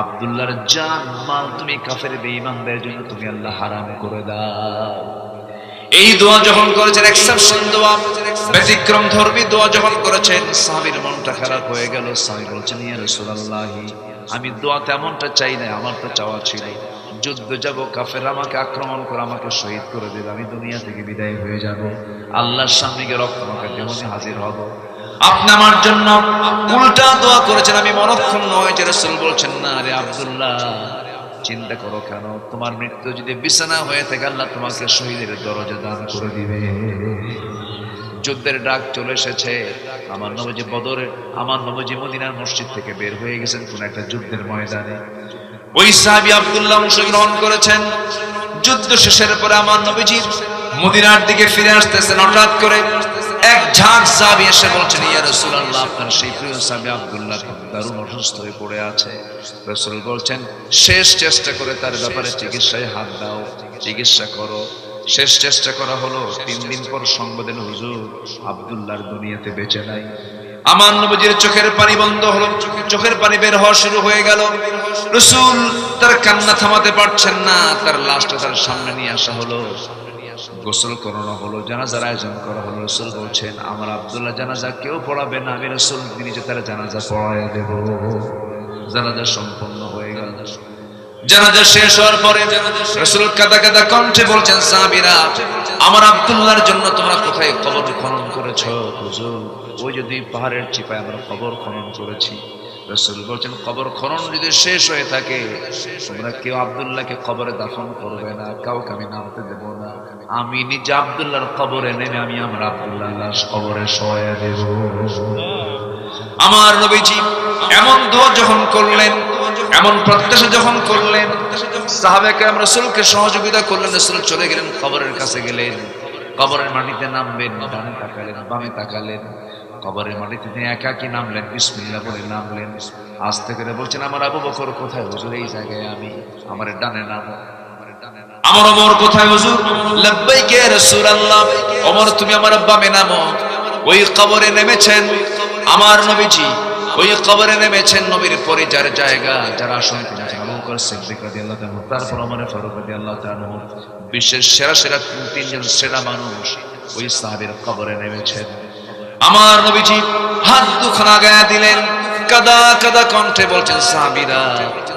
আব্দুল্লাহর জান মাল তুমি কাফের বেঈমানদের জন্য তুমি আল্লাহ হারাম করে দাও। এই দোয়া যখন করেছেন, এক্সেপশন দোয়া, ব্যতিক্রম ধর্মী দোয়া যখন করেছেন, সাহাবীর মনটা খারাপ হয়ে গেল। সাহাবী বলছেন, ইয়া রাসূলুল্লাহ আমি দোয়া তেমনটা চাই না, আমার তো চাওয়া ছিল যুদ্ধে যাব, কাফেররা আমাকে আক্রমণ করে আমাকে শহীদ করে দেবে, আমি দুনিয়া থেকে বিদায় হয়ে যাব, আল্লাহর সামনে গিয়ে রক্তমাখা দেহ নিয়ে হাজির হব। আপনি আমার জন্য উল্টা দোয়া করেছেন, আমি মনক্ষুণ্ণ নয় যে রাসূল বলছেন না রে আব্দুল্লাহ চিন্তা করো কেন, তোমার মৃত্যু যদি বিছানা হয়ে থাকে আল্লাহ তোমাকে শহীদের দরজা দান করে দিবে। যুদ্ধের ডাক চলে এসেছে, আমার নবীজি বদরে, আমার নবীজি মদিনার মসজিদ থেকে বের হয়ে গেছেন কোন একটা যুদ্ধের ময়দানে। ওই সাহাবী আব্দুল্লাহ অংশগ্রহণ করেছেন। যুদ্ধ শেষের পরে আমার নবীজি মদিনার দিকে ফিরে আসতেছেন, হঠাৎ করে এক ঝাঁক সাহাবী এসে বলছেন, ইয়া রাসূলুল্লাহ আপনার সেই প্রিয় সাহাবী আব্দুল্লাহ দারুণ অসুস্থ হয়ে পড়ে আছে। রাসূল বলছেন, শেষ চেষ্টা করে তার ব্যাপারে চিকিৎসায় হাত দাও, চিকিৎসা করো। শেষ চেষ্টা করা হলো, 3 দিন পর সংবাদ এলো হুজুর আব্দুল্লাহর দুনিয়াতে বেঁচে নাই। আমার নবীজির চোখের পানি বন্ধ হলো, চোখের পানি বের হওয়া শুরু হয়ে গেল। রাসূল তার কান্না থামাতে পারছেন না, তার লাশটা তার সামনে নিয়ে আসা হলো, গোসল করানো হলো, জানাজার আয়োজন করা হলো। রাসূল বলছেন, আমার আব্দুল্লাহ জানাজা কেউ পড়াবে না, আমি রাসূল নিজে তার জানাজা পড়ায় দেব। জানাজা সম্পন্ন হয়ে গেল। জানাজা শেষ হওয়ার পরে রাসূল কাঁদা কাঁদা কণ্ঠে বলছেন, সাহাবীরা আমার আব্দুল্লাহর জন্য তোমরা কোথায় কবর খনন করেছো? হুজুর ওই যদি পাহাড়ের চিপায় আমরা কবর খনন করেছি। রাসূল বলছেন, কবর খনন যদি শেষ হয়ে থাকে তোমরা কেউ আব্দুল্লাহকে কবরে দাফন করবে না, কাউকে আমি নামতে দেব না, আমি নিজে আব্দুল্লাহর কবরে নেমে আমি আমার আব্দুল্লাহর লাশ কবরে শোয়া দেব। আমার নবীজি এমন দোয়া যখন করলেন, এমন প্রত্যাশা যখন করলেন, সাহাবায়ে কেরাম রাসূলকে সহযোগিতা করলেন। রাসূল চলে গেলেন, কবরের কাছে গেলেন, কবরের মাটিতে নামবেন, ডানে তাকালেন, বামে তাকালেন, কবরের মাটিতে তিনি একাকী নামলেন, বিসমিল্লাহ বলে নামলেন। আস্তে করে বলছেন, আমার আবু বকর কোথায়? হুজুর এই জায়গায় আমি, আমার ডানে নামো। আমার ওমর কোথায়? হুজুর লাব্বাইক ইয়া রাসূলুল্লাহ। ওমর তুমি আমার বামে নামো। ওই কবরে নেমেছেন আমার নবীজি, ওই কবরে নেমেছেন নবীর পরে যার জায়গা, যারা আসন কিনেছেন আবু বকর সিদ্দিক রাদিয়াল্লাহু তাআলা, তারপর ওমর ফারুক রাদিয়াল্লাহু তাআলা, বিশ্বের সেরা সেরা তিনজন সেরা মানুষ ওই সাহাবীর কবরে নেমেছেন। আমার নবীজি হাত দুখানা গায়ে দিলেন, কাদা কাদা কণ্ঠে বলছেন, সাহাবীরা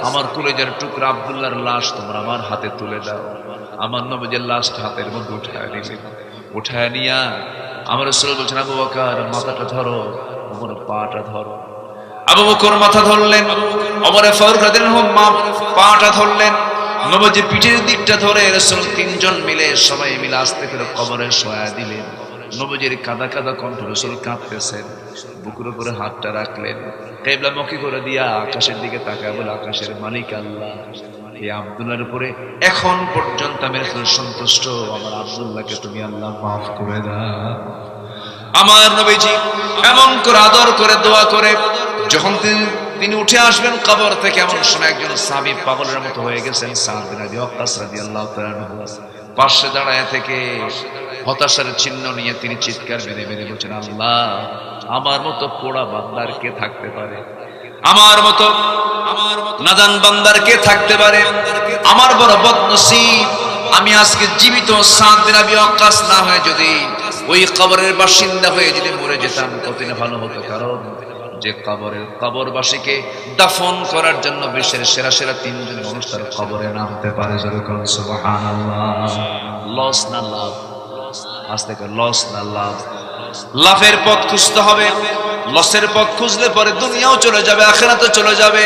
আমার কলিজার টুকরা আব্দুল্লাহর লাশ তোমরা আমার হাতে তুলে দাও। আমার নবীজির লাশটা হাতের মধ্যে উঠায় নিলেন, উঠায় নিয়া আমার রাসূল বলছেন, আবু বকর মাথাটা ধরো, ওমর পাটা ধরো। আবু বকর মাথা ধরলেন, ওমর ফারুক রাদিয়াল্লাহু আনহু পাটা ধরলেন, নবীজি পিঠের দিকটা ধরে রাসূল তিনজন মিলে সবাই মিলে আস্তে করে কবরে শোয়া দিলেন। নবীজির কাদা কাদা কণ্ঠ, রাসূল কাঁদতেছেন, বুকের উপরে হাতটা রাখলেন, কিবলামুখী করে দিয়া আকাশের দিকে তাকায় বলে, আকাশের মালিক আল্লাহ, এই আব্দুল্লাহর উপরে এখন পর্যন্ত আমি রাসূল সন্তুষ্ট, আমার আব্দুল্লাহকে তুমি আল্লাহ মাফ করে দাও। আমার নবীজি এমন করে আদর করে দোয়া করে যখন তিনি উঠে আসবেন কবর থেকে, এমন সময় একজন সাহাবী পাগলের মতো হয়ে গেছেন, সাদ বিন আবি ওয়াক্কাস রাদিয়াল্লাহু তাআলা আনহু পাশে দাঁড়ায় থেকে হতাশার চিহ্ন নিয়ে তিনি চিৎকার মেরে মেরে বলছেন, আল্লাহ আমার মতো পোড়া বান্দার কে থাকতে পারে, আমার মতো নাদান বান্দার কে থাকতে পারে, আমার বড় বদনসিব, আমি আজকে জীবিত সাদ বিন আবি ওয়াক্কাস না হয়ে যদি ওই কবরের বাসিন্দা হয়ে যদি মরে যেতাম কতই ভালো হতো। কারণ যে কবরবাসীকে দাফন করার জন্য বিশ্বের সেরা সেরা তিনজন মানুষ তার কবরে নামতে পারে। যেরকম সুবহানাল্লাহ। লস না লাভ? আস্তে করে, লস না লাভ? লাভের পথ খুঁজতে হবে। লসের পথ খুঁজলে পরে দুনিয়াও চলে যাবে, আখিরাতও চলে যাবে।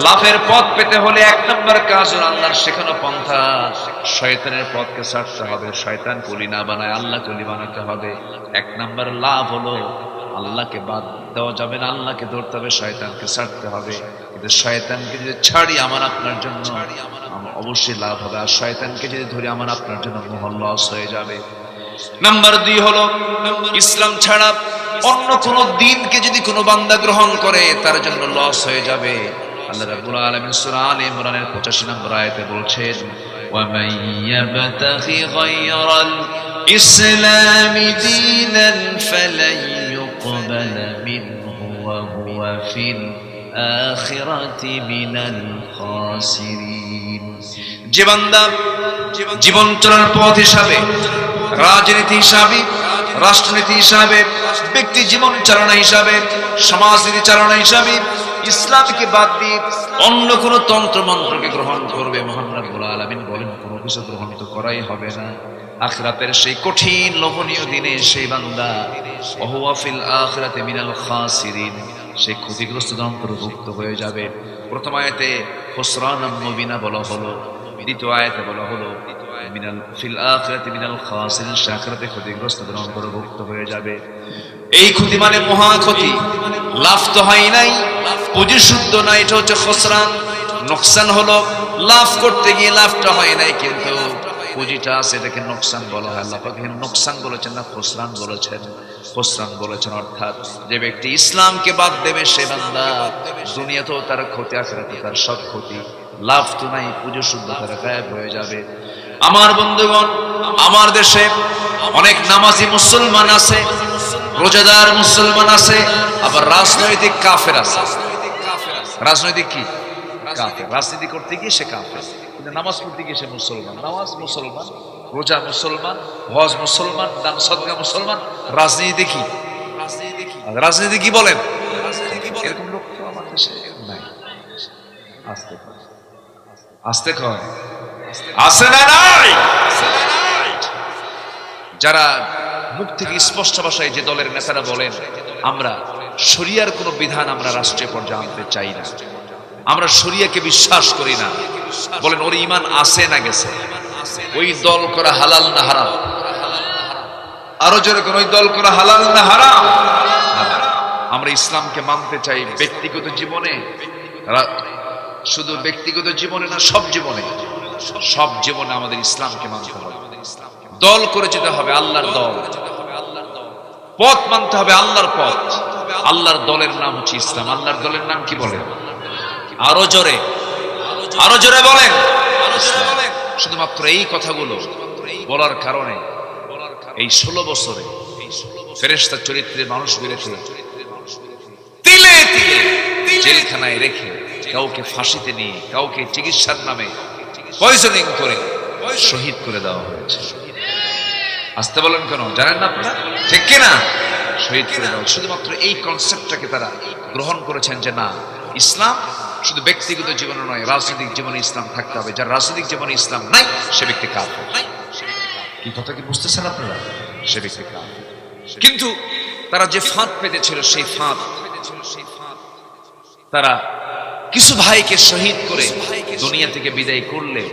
লাভের পথ পেতে হলে এক নম্বর কাজ হলো আল্লাহর শেখানো পন্থা, শয়তানের পথকে ছাড়তে হবে। শয়তান কলি না বানায়, আল্লাহ কলি বানাতে হবে। এক নম্বর লাভ হলো আল্লাহকে বাদ দেওয়া যাবে না, আল্লাহকে ধরতে হবে, শয়তানকে ছাড়তে হবে। কিন্তু শয়তানকে যদি ছাড়ি আমার আপনার জন্য অবশ্যই লাভ হবে, আর শয়তানকে যদি ধরি আমার আপনার জন্য মহা লস হয়ে যাবে। নাম্বার 2 হলো ইসলাম ছাড়া অন্য কোন দিনকে যদি কোনো বান্দা গ্রহণ করে তার জন্য লস হয়ে যাবে। আল্লাহ রাব্বুল আলামিন সূরা আলে ইমরানের 85 নম্বর আয়াতে বলছেন, ওয়া মান ইয়াবতাগি গায়রাল ইসলামি দীনান ফালান ইউকবালা মিনহু ওয়া হুয়া ফিল আখিরাতি মিনাল খাসিরিন। যে বান্দা জীবন চলার পথ হিসাবে, রাজনীতি হিসাবে, রাষ্ট্রনীতি হিসাবে, ব্যক্তি জীবন চালনা হিসাবে, সমাজনীতি চালনা হিসাবে ইসলামকে বাদ দিয়ে অন্য কোন তন্ত্র মন্ত্রকে গ্রহণ করবে, মহান রব্বুল আলামিন বলেন কোনো কিছু গ্রহণ তো করাই হবে না। আখিরাতের সেই কঠিন লোভনীয় দিনে সেই বান্দা ওহুয়া ফিল আখিরাতি মিনাল খাসিরিন, সেই ক্ষতিগ্রস্তদের অন্তর্ভুক্ত হয়ে যাবে। প্রথম আয়াতে খুসরানাম মুবিনা বলা হলো, দ্বিতীয় আয়াতে বলা হলো মিনাল ফিল আখিরাতি মিনাল খাসিরিন, সেই আখিরাতে ক্ষতিগ্রস্তদের অন্তর্ভুক্ত হয়ে যাবে। এই ক্ষতি মানে মহা ক্ষতি, লাভ তো হয় নাই, পুঁজি শুদ্ধ না, এটা হচ্ছে খুসরান, নোকসান হলো। লাভ করতে গিয়ে লাভটা হয় নাই, কিন্তু পুঁজিটা আছে, এটাকে নোকসান বলা হয়। আল্লাহ পাক এখানে নোকসান বলেছেন না খুসরান বলেছেন। খুসরান বলেছেন অর্থাৎ যে ব্যক্তি ইসলামকে বাদ দেবে সে বান্দা দুনিয়াতেও তার ক্ষতি, আখিরাতে তার সব ক্ষতি। লাভ তো নাই, পুঁজি শুদ্ধ তার গায়েব হয়ে যাবে। আমার বন্ধুগণ, আমার দেশে অনেক নামাজি মুসলমান আছে, রোজাদার মুসলমান আছে, আবার রাজনৈতিক কাফের আছে। রাজনৈতিক কি কাফের, রাজনীতি করতে গিয়ে সে কাফের, কিন্তু নামাজ পড়তে গিয়ে সে মুসলমান। নামাজ মুসলমান, রোজা মুসলমান, হজ মুসলমান, দান সদকা মুসলমান, রাজনীতি কি? রাজনীতি কি বলেন? এরকম লোক তো আমার দেশে নাই। আস্তে আস্তে কয় আছে না নাই? যারা মুখ থেকে স্পষ্ট ভাষায় যে দলের নেতারা বলেন আমরা শরিয়ার কোন বিধান আমরা রাষ্ট্রীয় পর্যায়ে আনতে চাই না, আমরা শরিয়াকে বিশ্বাস করি না, বলেন ওর ঈমান আছে না গেছে? ওই দল করা হালাল না হারাম? আরো জোরে কোন ওই দল করা হালাল না হারাম? আমরা ইসলামকে মানতে চাই ব্যক্তিগত জীবনে, শুধু ব্যক্তিগত জীবনে না, সব জীবনে। সব জীবনে আমাদের ইসলামকে মানতে হবে। দল করে যেতে হবে আল্লাহর দল, পথ মানতে হবে আল্লাহর পথ। আল্লাহর দলের নাম হচ্ছে ইসলাম। আল্লাহর দলের নাম কি বলেন? আরো জোরে, আরো জোরে বলেন। শুধুমাত্র এই কথাগুলো বলার কারণে এই 16 বছরে ফেরেশতা চরিত্রে মানুষ বেড়েছে, তিলে তিলে জেলখানায় রেখে, কাউকে ফাঁসিতে নিয়ে, কাউকে চিকিৎসার নামে পয়জনিং করে শহীদ করে দেওয়া হয়েছে। আসতে বলেন কেন জানেন না আপনারা? ঠিক কিনা? শহীদ করে দেওয়া। শুধুমাত্র এই কনসেপ্টটাকে তারা গ্রহণ করেছেন যে না, ইসলাম শুধু ব্যক্তিগত জীবনে নয়, রাজনৈতিক জীবনে ইসলাম থাকতে হবে। যার রাজনৈতিক জীবনে ইসলাম নাই সে ব্যক্তি কাফের। কি কথা কি বুঝতেছেন আপনারা? সে ব্যক্তি কাফের। কিন্তু তারা যে ফাঁদ পেতেছিল সেই ফাঁদ, তারা কিছু ভাইকে শহীদ করে দুনিয়া থেকে বিদায় করলে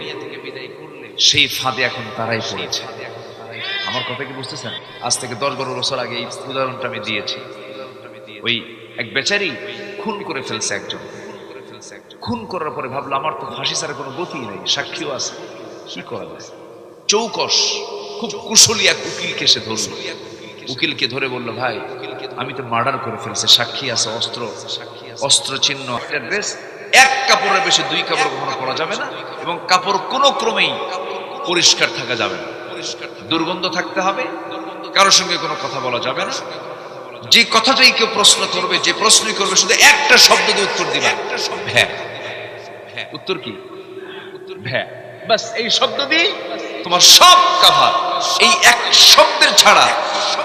সেই ফাঁদে এখন তারাই পড়েছে। আমার কথা কি বুঝতেছেন? আজ থেকে 10-12 বছর আগে এই উদাহরণটা আমি দিয়েছি। ওই এক বেচারি খুন করে ফেলছে একজন। খুন করার পরে ভাবলো আমার তো ফাঁসি ছাড়া কোনো গতি নেই, সাক্ষীও আছে, কি করা যায়? চৌকস খুব কুশলী এক উকিলকে সে ধরল। উকিলকে ধরে বলল, ভাই আমি তো মার্ডার করে ফেলছি, সাক্ষী আছে, অস্ত্র চিহ্ন, একটা ড্রেস, এক কাপড়ের বেশি 2 কাপড় কখনো পরা যাবে না, এবং কাপড় কোনো ক্রমেই পরিষ্কার থাকা যাবে না, দুর্গন্ধ থাকতে হবে, কারোর সঙ্গে কোনো কথা বলা যাবে না। যে কথাটাই কেউ প্রশ্ন করবে, যে প্রশ্নই করবে, শুধু একটা শব্দ দিয়ে উত্তর দিবা, ভ্যা। উত্তর কি? ভ্যা। বাস এই শব্দ দিয়ে তোমার সব কথা, এই এক শব্দের ছাড়া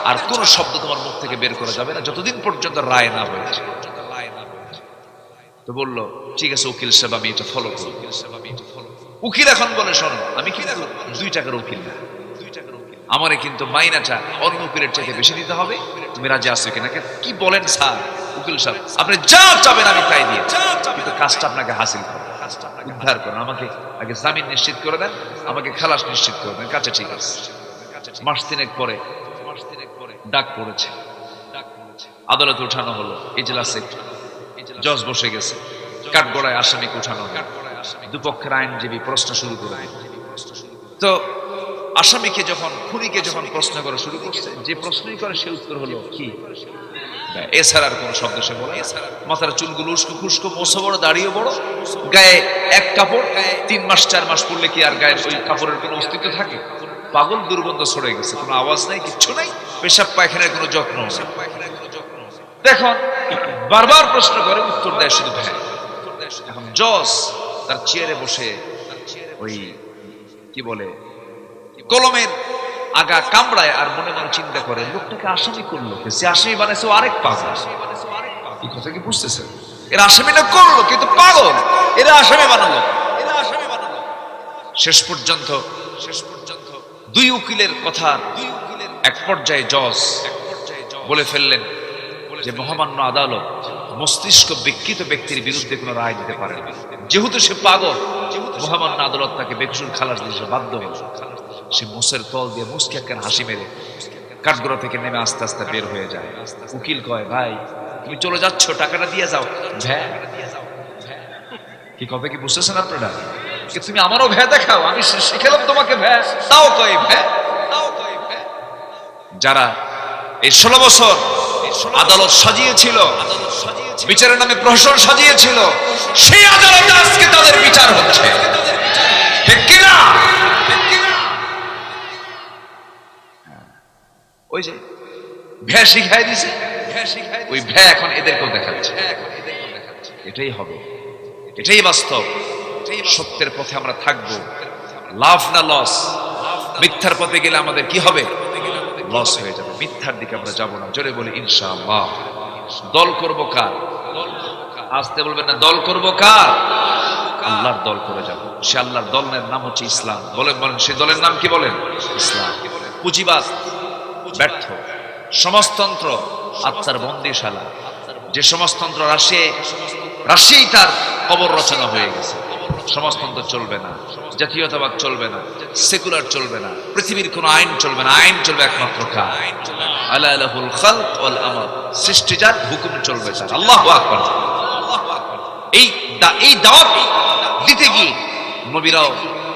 আর কোন শব্দ তোমার মুখ থেকে বের করা যাবে না যতদিন পর্যন্ত রায় না হয়েছে। তো বললো ঠিক আছে উকিল সাহেব, আমি এটা ফলো করব। উকিল এখন বলে শোনো, আমি কিন্তু 2 টাকার উকিল না, আমারে কিন্তু মাইনাটা অন্য উকিলের চাইতে বেশি দিতে হবে, তুমি রাজি আছো কিনা? কি বলেন স্যার? উকিল সাহেব আপনি যা চাবেন আমি তাই দিয়ে, কিন্তু কাজটা আপনাকে হাসিল করো, উদ্ধার করুন, আমাকে আগে জামিন নিশ্চিত করে দেন, আমাকে খালাস নিশ্চিত করে দেন। কাছে ঠিক আছে। মাস 3 পরে ডাক পড়েছে, আদালতে উঠানো হলো, এজলাসে জজ বসে গেছে, কাঠগড়ায় আসামিকে উঠানো হলো। দুপক্ষের আইনজীবী প্রশ্ন শুরু করে। তো আসামিকে যখন, খুনিকে যখন প্রশ্ন করা শুরু করছে, যে প্রশ্নই করে সে উত্তর হলো কি, এছাড়া আর কোন শব্দ সে বলে। মাথার চুলগুলো উস্কো খুস্কো, মোছা বড়, দাড়িও বড়, গায়ে এক কাপড়, 3 মাস 4 মাস পড়লে কি আর গায়ে ওই কাপড়ের কোনো অস্তিত্ব থাকে? পাগল, দুর্গন্ধ ছড়ে গেছে, কোনো আওয়াজ নাই, কিচ্ছু নাই, পেশাব পায়খানার কোনো যত্ন নেই। দেখুন বারবার প্রশ্ন করে, উত্তর দেয় শুধু ভ্যা। এখন জজ তার চেয়ারে বসে ওই কি বলে কলমের আগা কামড়ায় আর মনে মনে চিন্তা করে, লোকটাকে আসামি করলো কে? সে আসামি বানাইছে আরেক পাগল। এই কথা কি বুঝতেছেন? এরা আসামিটা করলো কিন্তু পাগল, এরা আসামি বানালো। শেষ পর্যন্ত দুই উকিলের কথা এক পর্যায়ে জজ বলে ফেললেন যে মহামান্য আদালত মস্তিষ্ক বিকৃত ব্যক্তির বিরুদ্ধে কোনো রায় দিতে পারে না, যেহেতু সে পাগল। মহামান্য আদালত তাকে বেকসুর খালাস দিতে বাধ্য হল। সে মুসের তল দিয়ে মুসকে একখান হাসি মেরে কাঠগড়া থেকে নেমে আস্তে আস্তে বের হয়ে যায়। উকিল কয়, ভাই তুমি চলে যাচ্ছ, টাকাটা দিয়ে যাও। ভ্যা কি কবে কি বুঝতেছেন আপনারা? তুমি আমারও ভ্যা দেখাও, আমি শিখালাম তোমাকে ভ্যা, তাও কয় ভ্যা। যারা এই 16 বছর আদালত সাজিয়েছিল, বিচারের নামে প্রহসন সাজিয়েছিল, সেই আদালতে আজকে তাদের বিচার হচ্ছে, ঠিক কিনা? ওই যে ভ্যা শিখাই দিছে, ওই ভ্যা এখন এদেরকেও দেখাচ্ছে। এটাই হবে, এটাই বাস্তব। সত্যের পথে আমরা থাকবো, লাভ না লস। মিথ্যার পথে গেলে আমাদের কি হবে? লস হয়ে যাবে। মিথ্যার দিকে আমরা যাব না। জোরে বলি ইনশাআল্লাহ। দল করব কার? আসতে বলবেন না, দল করব কার? আল্লাহর দল করে যাব। সে আল্লাহর দলের নাম হচ্ছে ইসলাম। বলেন বলেন, সেই দলের নাম কি বলেন? ইসলাম। পুঁজিবাদ ব্যর্থ, সমাজতন্ত্র আত্মার বন্দিশালা। যে সমাজতন্ত্র রাশিয়াই তার কবর রচনা হয়ে গেছে। সমাজতন্ত্র চলবে না, জাতীয়তাবাদ চলবে না, সেকুলার চলবে না, পৃথিবীর কোনো আইন চলবে না। আইন চলবে একমাত্র কার? আলা লাহুল খালক ওয়াল আমর। সৃষ্টি যার, হুকুম চলবে তার। আল্লাহু আকবার। এই দাওয়াত দিতে গিয়ে নবীরাও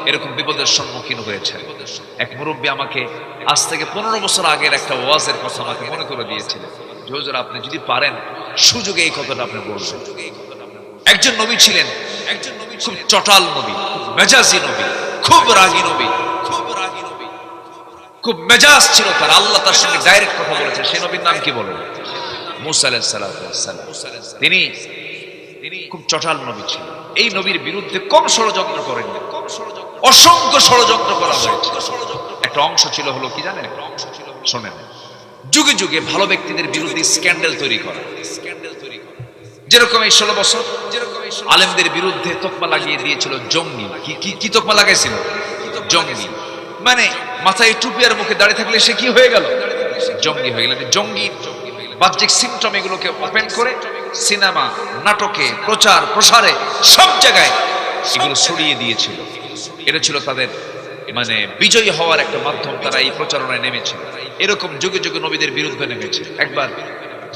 এরকম বিপদের সম্মুখীন হয়েছে। এক মুরব্বী আমাকে আজ থেকে 15 বছর আগের একটা ওয়াজের কথা আমাকে মনে করে দিয়েছিলেন। যে হুজুর, আপনি যদি পারেন সুযোগে এই কথাটা আপনি বলবেন। একজন নবী ছিলেন, খুব চটাল নবী, খুব মেজাজি নবী, খুব রাগী নবী, খুব মেজাজ ছিল তার। আল্লাহ তার সঙ্গে ডাইরেক্ট কথা বলেছেন। সেই নবীর নাম কি বলেন? মূসা আলাইহিস সালাম। তিনি খুব চটাল নবী ছিলেন। এই নবীর বিরুদ্ধে কম ষড়যন্ত্র করেনি, অসংখ্য ষড়যন্ত্র করা হয়েছে। একটা অংশ ছিল হলো কি জানেন? শোনেন, যুগে যুগে ভালো ব্যক্তিদের বিরুদ্ধে স্ক্যান্ডাল তৈরি করা। যেরকম এই 16 বছর আলেমদের বিরুদ্ধে তোকমা লাগিয়ে দিয়েছিল জঙ্গি। কি তোকমা লাগাইছিল? জঙ্গি। মানে মাথায় টুপি আর মুখে দাঁড়িয়ে থাকলে সে কি হয়ে গেল? জঙ্গি হয়ে গেল। জঙ্গি বাহ্যিক সিমটম এগুলোকে ওপেন করে সিনেমা, নাটকে, প্রচার প্রসারে সব জায়গায় এগুলো ছড়িয়ে দিয়েছিল। এটা ছিল তাদের মানে বিজয়ী হওয়ার একটা মাধ্যম। তারা এই প্রচারণায় নেমেছিল। এরকম যুগে যুগে নবীদের বিরুদ্ধে নেমেছে। একবার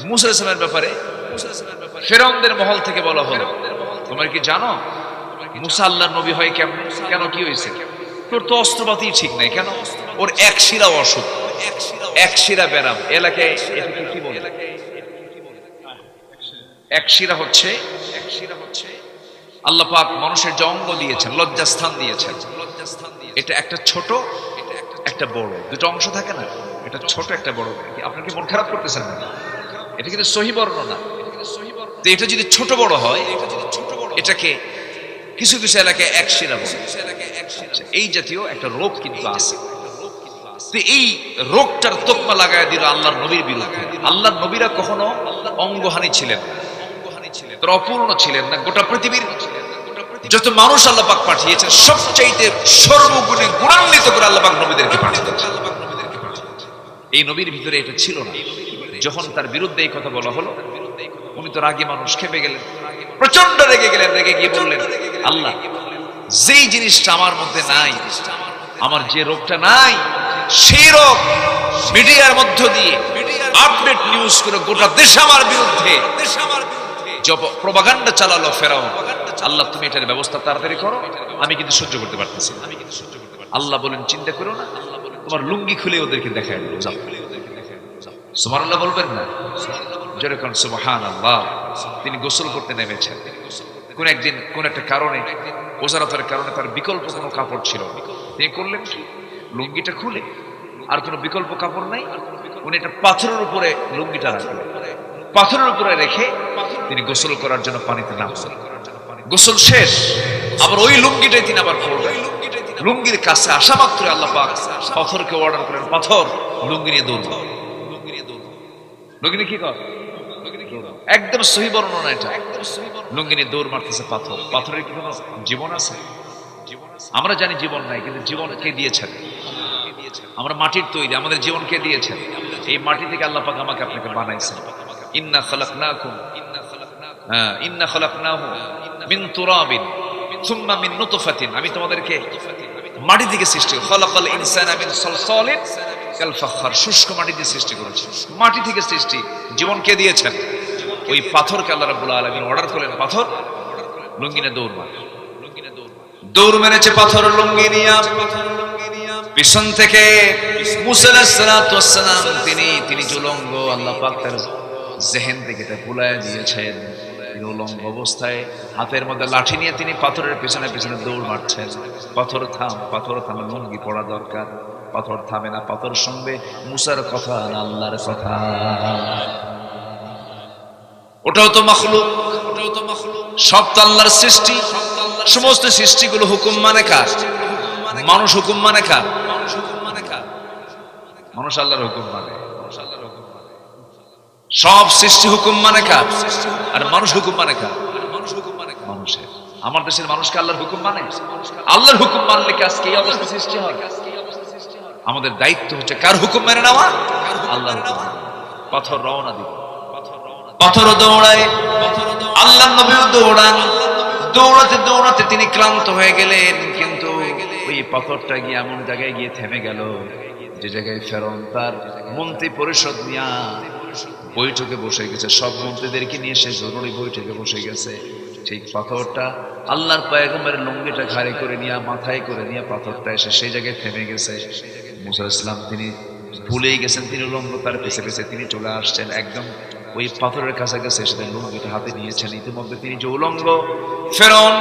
মূসা আলাইহিস সালামের ব্যাপারে ফেরাউনদের মহল থেকে বলা হলো, তোমরা কি জানো মূসা আল্লাহর নবী হয় কেমন? কেন, কি হয়েছে? তোর তো অস্ত্রপাতি ঠিক নাই। কেন? ওর এক শিরা অসুখ, এক শিরা ব্যারাম। এলাকায় এটাকে কি বলে? এক শিরা হচ্ছে আল্লাহ পাক মানুষের যে অঙ্গ দিয়েছেন, লজ্জাস্থান দিয়েছেন, এটা একটা ছোট একটা বড়, দুটো অংশ থাকে না? এটা ছোট একটা বড়। আপনার কি মন খারাপ করতেছেন না? এটা কিন্তু সহি বর্ণনা। তো এটা যদি ছোট বড় হয়, এটাকে কিছু কিছু এলাকায় এক শিরা বলে। এই জাতীয় একটা রোগ কিন্তু আছে। তো এই রোগটার তোকমা লাগায় দিল আল্লাহর নবীর বিরুদ্ধে। আল্লাহর নবীরা কখনো অঙ্গহানি ছিলেন না, তারা অপূর্ণ ছিলেন না। গোটা পৃথিবীর যত মানুষ আল্লাহ পাক পাঠিয়েছেন, সবচাইতে সর্বগুণে গুণান্বিত করে আল্লাহ পাক নবীদেরকে পাঠিয়েছেন। এই নবীর ভিতরে এটা ছিল না। যখন তার বিরুদ্ধে এই কথা বলা হলো, উনি তো রাগী মানুষ, খেপে গেলেন, প্রচন্ড রেগে গেলেন। রেগে গিয়ে বললেন, আল্লাহ, যেই জিনিসটা আমার মধ্যে নাই, আমার যে রোগটা নাই, সেই রোগ মিডিয়ার মধ্য দিয়ে আপডেট নিউজ করে গোটা দেশ আমার বিরুদ্ধে প্রপাগান্ডা চালালো ফেরাউন। আল্লাহ, তুমি এটার ব্যবস্থা তাড়াতাড়ি করো, আমি কিন্তু সহ্য করতে পারতেছি না। আল্লাহ বলেন, চিন্তা করো না, তোমার লুঙ্গি খুলে ওদেরকে দেখায় দিল, যাও। সুবহানাল্লাহ বলবেন না? যেরকম সুবহানাল্লাহ। তিনি গোসল করতে নেমেছেন। কোন একদিন কোন একটা কারণে, ওজারাতের কারণে তার বিকল্প কোনো কাপড় ছিল না। তিনি করলেন কি, লুঙ্গিটা খুলে, আর কোনো বিকল্প কাপড় নাই, উনি একটা পাথরের উপরে লুঙ্গিটা রাখলেন। পাথরের উপরে রেখে তিনি গোসল করার জন্য পানিতে নামলেন। গোসল শেষ, আবার ওই লুঙ্গিটাই তিনি আবার পরলেন। লুঙ্গির কাছে আসা মাত্র আল্লাহ পাক পাথরকে অর্ডার করেন, পাথর লুঙ্গি নিয়ে দৌড়। লুঙ্গি কি কর? একদম সহি বর্ণনা এটা। লুঙ্গি নিয়ে দৌড় মারতেছে পাথর। পাথরের কি কোনো জীবন আছে? আমরা জানি জীবন নাই, কিন্তু জীবন কে দিয়েছেন? আমরা মাটির তৈরি, আমাদের জীবনকে দিয়েছেন। এই মাটি থেকে আল্লাহ পাক আমাকে আপনাকে বানাইছেন। ইন্না খালাকনাহু মিন তুরাবিন সুম্মা মিন নুতফাতিন, আমি তোমাদেরকে মাটি থেকে সৃষ্টি, খালাকাল ইনসানা মিন সালসালিন কাল ফাখর, শুষ্ক মাটি দিয়ে সৃষ্টি করেছেন। মাটি থেকে সৃষ্টি, জীবনকে দিয়েছেন। ওই পাথরকে আল্লাহ রাব্বুল আলামিন অর্ডার করলেন, পাথর লুঙ্গিনে দৌড় মার। দৌড় মেরেছে পাথর লুঙ্গি নিয়া। পিছন থেকে মুসা আলাইহিস সালাতু ওয়াস সালাম তিনি উলঙ্গ, আল্লাহ পাক তার জেহেন থেকে এটা ভুলাইয়া দিয়েছেন। তিনি উলঙ্গ অবস্থায় হাতের মধ্যে লাঠি নিয়ে তিনি পাথরের পিছনে পিছনে দৌড় মারছেন। পাথর থাম, পাথর থাম, লুঙ্গি পড়া দরকার। পাথর থামে না, পাথর শুনবে মুসার কথা না আল্লাহর কথা। ওটাও তো মাখলুক, সব তো আল্লাহর সৃষ্টি। সমস্ত সৃষ্টিগুলো হুকুম মানে কার? মানুষ হুকুম মানে কার? মানুষ আল্লাহর হুকুম মানে। সব সৃষ্টি হুকুম মানে কার? আর মানুষ হুকুম মানে কার? মানুষের। আমার দেশের মানুষকে আল্লাহর হুকুম মানে? আল্লাহর হুকুম মানলে কি আজকে এই অবস্থা সৃষ্টি হয়? আমাদের দায়িত্ব হচ্ছে কার হুকুম মেনে নেওয়া? আল্লাহর হুকুম। পাথর রওনা দিব, পাথর দৌড়ায়, আল্লাহর নবীও দৌড়ান। দৌড়াতে দৌড়াতে তিনি ক্লান্ত হয়ে গেলেন, কিন্তু ওই পাথরটা গিয়ে এমন জায়গায় গিয়ে থেমে গেল যে জায়গায় ফেরআউন তার মন্ত্রী পরিষদ নিয়ে বৈঠকে বসে গেছে। সব মন্ত্রীদেরকে নিয়ে সে জরুরি বৈঠকে বসে গেছে। ঠিক পাথরটা আল্লাহর পয়গম্বরের লুঙ্গিটা ঘাড়ে করে নিয়ে, মাথায় করে নিয়ে পাথরটা এসে সেই জায়গায় থেমে গেছে। মুসা আলাইহিস সালাম তিনি ভুলেই গেছেন, তিনি উলঙ্গ, তার পেছে পেছে তিনি চলে আসছেন। একদম ওই পাথরের কাছাকাছি এসে লুঙ্গিটা হাতে নিয়েছেন। ইতিমধ্যে তিনি যে উলঙ্গ, ফেরআউন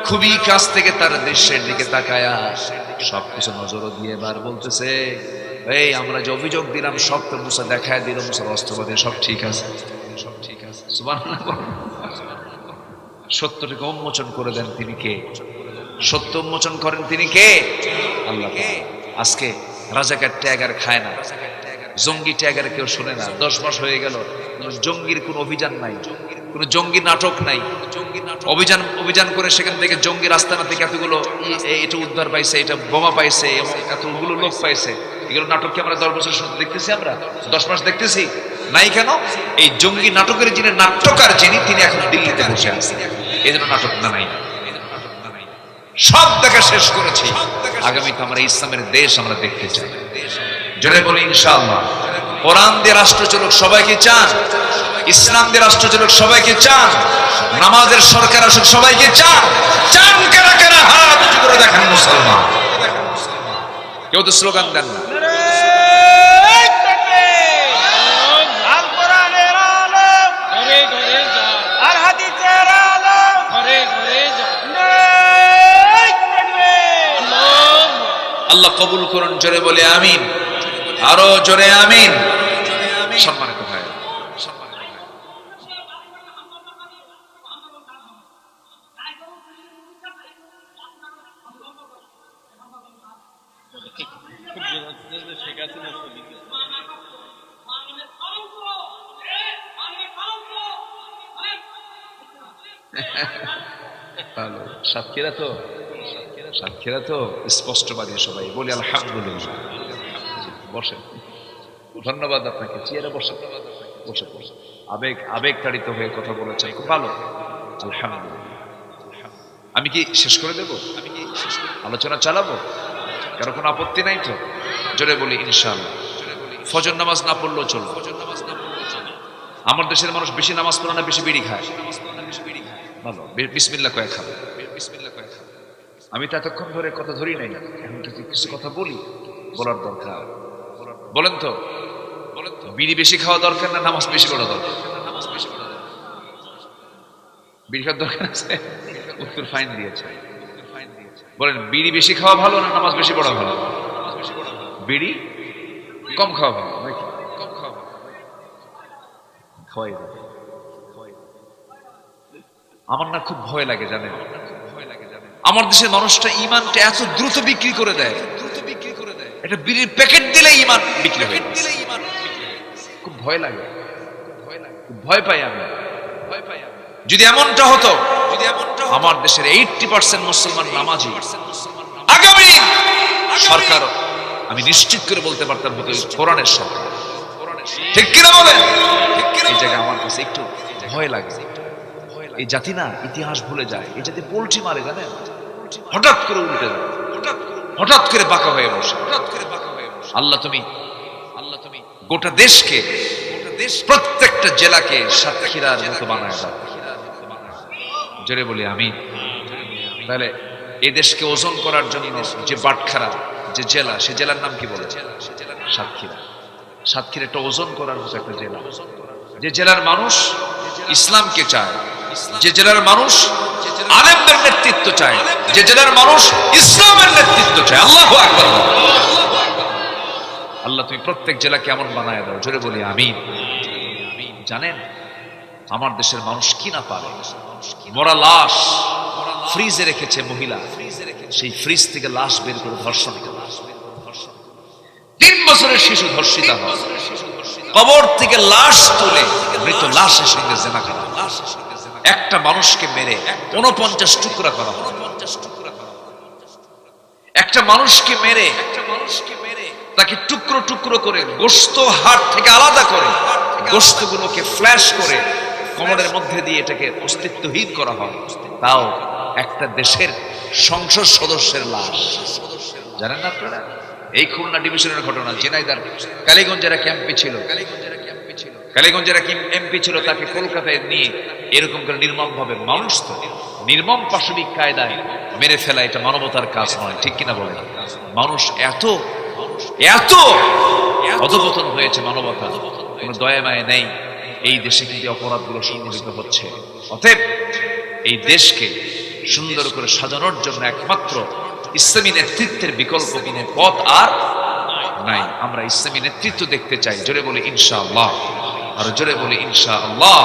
খুবই কাছ থেকে তার দৃশ্যের দিকে তাকায়া সবকিছু নজরও দিয়ে এবার বলতেছে, এই আমরা যে অভিযোগ দিলাম সব তো মুসা দেখায় দিল, মুসার অস্ত্রবাদী সব ঠিক আছে, সব ঠিক আছে। সুবহানাল্লাহ। সত্যটাকে উন্মোচন করে দেন তিনি কে? সত্য উন্মোচন করেন তিনি কে? আল্লাহ। আজকে রাজাকার ট্যাগ আর খায় না, জঙ্গি ট্যাগ আর কেউ শোনে না। 10 মাস হয়ে গেল, জঙ্গির কোন অভিযান নাই, কোন জঙ্গি নাটক নাই। অভিযান করে সেখান থেকে জঙ্গির আস্তানা থেকে এতগুলো এটা উদ্ধার পাইছে, এটা বোমা পাইছে, এবং এতগুলো লোক পাইছে। এগুলো নাটক কি আমরা 10 বছর দেখতেছি? আমরা 10 মাস দেখতেছি নাই কেন? এই জঙ্গি নাটকের যিনি নাট্যকার, তিনি এখন দিল্লিতে বসে আছেন। এই জন্য নাটক না নাই, সব দেখা শেষ করেছি। আগামীতে আমরা ইসলামের দেশ আমরা দেখতে চাই। জোরে বলি ইনশাআল্লাহ। কোরআন দিয়ে রাষ্ট্র চলুক, সবাইকে চান? ইসলাম দিয়ে রাষ্ট্র চলুক, সবাইকে চান? নামাজের সরকার আসুক, সবাইকে চান? চান কারা কারা? হাত উঁচু করে দেখেন মুসলমান। কেউ তো স্লোগান দেন না। আল্লাহ কবুল করুন। জোরে বলে আমিন, আরো জোরে আমিন। সম্মানিত ভাই, ভালো সাতক্ষীরা তো, সাতক্ষীরা তো স্পষ্টবাদী সবাই। বলি আলহামদুলিল্লাহ। বসেন, ধন্যবাদ আপনাকে। চেয়ারে বসে বসে বসে আবেগ তাড়িত হয়ে কথা বলেছেন, খুব ভালো, আলহামদুলিল্লাহ। আমি কি শেষ করে দেব? আমি কি আলোচনা চালাবো? কারো কোনো আপত্তি নাই তো? জোরে বলি ইনশাআল্লাহ। ফজর নামাজ না পড়লেও চলবে। আমার দেশের মানুষ বেশি নামাজ পড়ে না, বেশি বিড়ি খায়। ভালো, বিসমিল্লাহ কয়ে খাবে। আমি তো এতক্ষণ ধরে কথা ধরি নাই, এখন কিছু কথা বলি, বলার দরকার। বলেন তো, বিড়ি বেশি খাওয়া দরকার না নামাজ বেশি পড়া দরকার? বিড়ি খাওয়ার দরকার আছে? উত্তর ফাইন দিয়েছে। বলেন, বিড়ি বেশি খাওয়া ভালো না নামাজ বেশি পড়া ভালো? বিড়ি কম খাওয়া ভালো নাকি? কম খাওয়া ভালো, খাওয়াই যাবে। আমার না খুব ভয় লাগে, জানেন? আমার দেশের মানুষটা ইমানটা এত দ্রুত বিক্রি করে দেয়। এটা বিড়ির প্যাকেট দিলে ইমান বিক্রি হয়ে যায়। খুব ভয় লাগে, ভয় পাই আমি। যদি এমনটা হতো, আমার দেশের 80% মুসলমান নামাজি, আগামী সরকার আমি নিশ্চিত করে বলতে পারতাম হয়তো কোরআনের সরকার। ঠিক কিনা বলেন? এই জায়গায় আমার কাছে একটু ভয় লাগে। এই জাতি না ইতিহাস ভুলে যায়, এই জাতি পোল্ট্রি মারে, জানেন? হঠাৎ করে উল্টে যায়, হঠাৎ করে বাঁকা হয়ে বসে। আল্লাহ তুমি গোটা দেশকে, প্রত্যেকটা জেলাকে সাতক্ষীরার মতো বানায় দাও। জোরে বলি আমি। তাহলে এই দেশকে ওজন করার জন্য যে বাটখারা যে জেলা, সে জেলার নাম কি বলে? সাতক্ষীরা। সাতক্ষীরা একটা ওজন করার মতো একটা জেলা। যে জেলার মানুষ ইসলামকে চায়, যে জেলার মানুষ আলেমদের নেতৃত্ব চায়, যে জেলার মানুষ ইসলামের নেতৃত্ব চায়। আল্লাহু আকবার। আল্লাহ তুমি প্রত্যেক জেলাকে এমন বানায় দাও। জোরে বলি আমিন। জানেন আমার দেশের মানুষ কি না পারে? মরা লাশ ফ্রিজে রেখেছে মহিলা, সেই ফ্রিজ থেকে লাশ বের করে ধর্ষণ করে। 3 বছরের শিশু ধর্ষিতা হয়, কবর থেকে লাশ তুলে মৃত লাশের সঙ্গে জেনা করা। একটা মানুষকে মেরে 49 টুকরা করা হয়। একটা মানুষকে মেরে তাকে টুকরো টুকরো করে গোশত হাড় থেকে আলাদা করে গোশতগুলোকে ফ্ল্যাশ করে কবরের মধ্যে দিয়ে এটাকে অস্তিত্বহীন করা হয়। তাও একটা দেশের সংসদ সদস্যের লাশ। জানেন না আপনারা? এই খুলনা ডিভিশনের ঘটনা, ঝিনাইদহ কালীগঞ্জের এক এমপি ছিল, কালীগঞ্জের এক এমপি ছিল, তাকে কলকাতায় নিয়ে এরকম করে নির্মম ভাবে, মানুষ তো নির্মম পাশবিক কায়দায় মেরে ফেলা, এটা মানবতার কাজ নয়। ঠিক কিনা বলেন? মানুষ এত এত অধপতন হয়েছে, মানবতা কোন দয়া মায়া নেই। এই দেশে কিন্তু অপরাধগুলো সংঘটিত হচ্ছে। অতএব এই দেশকে সুন্দর করে সাজানোর জন্য একমাত্র ইসলামী নেতৃত্বের বিকল্প কোনো পথ আর নাই। আমরা ইসলামী নেতৃত্ব দেখতে চাই। জোরে বলি ইনশাআল্লাহ, আর জোরে বলি ইনশাআল্লাহ।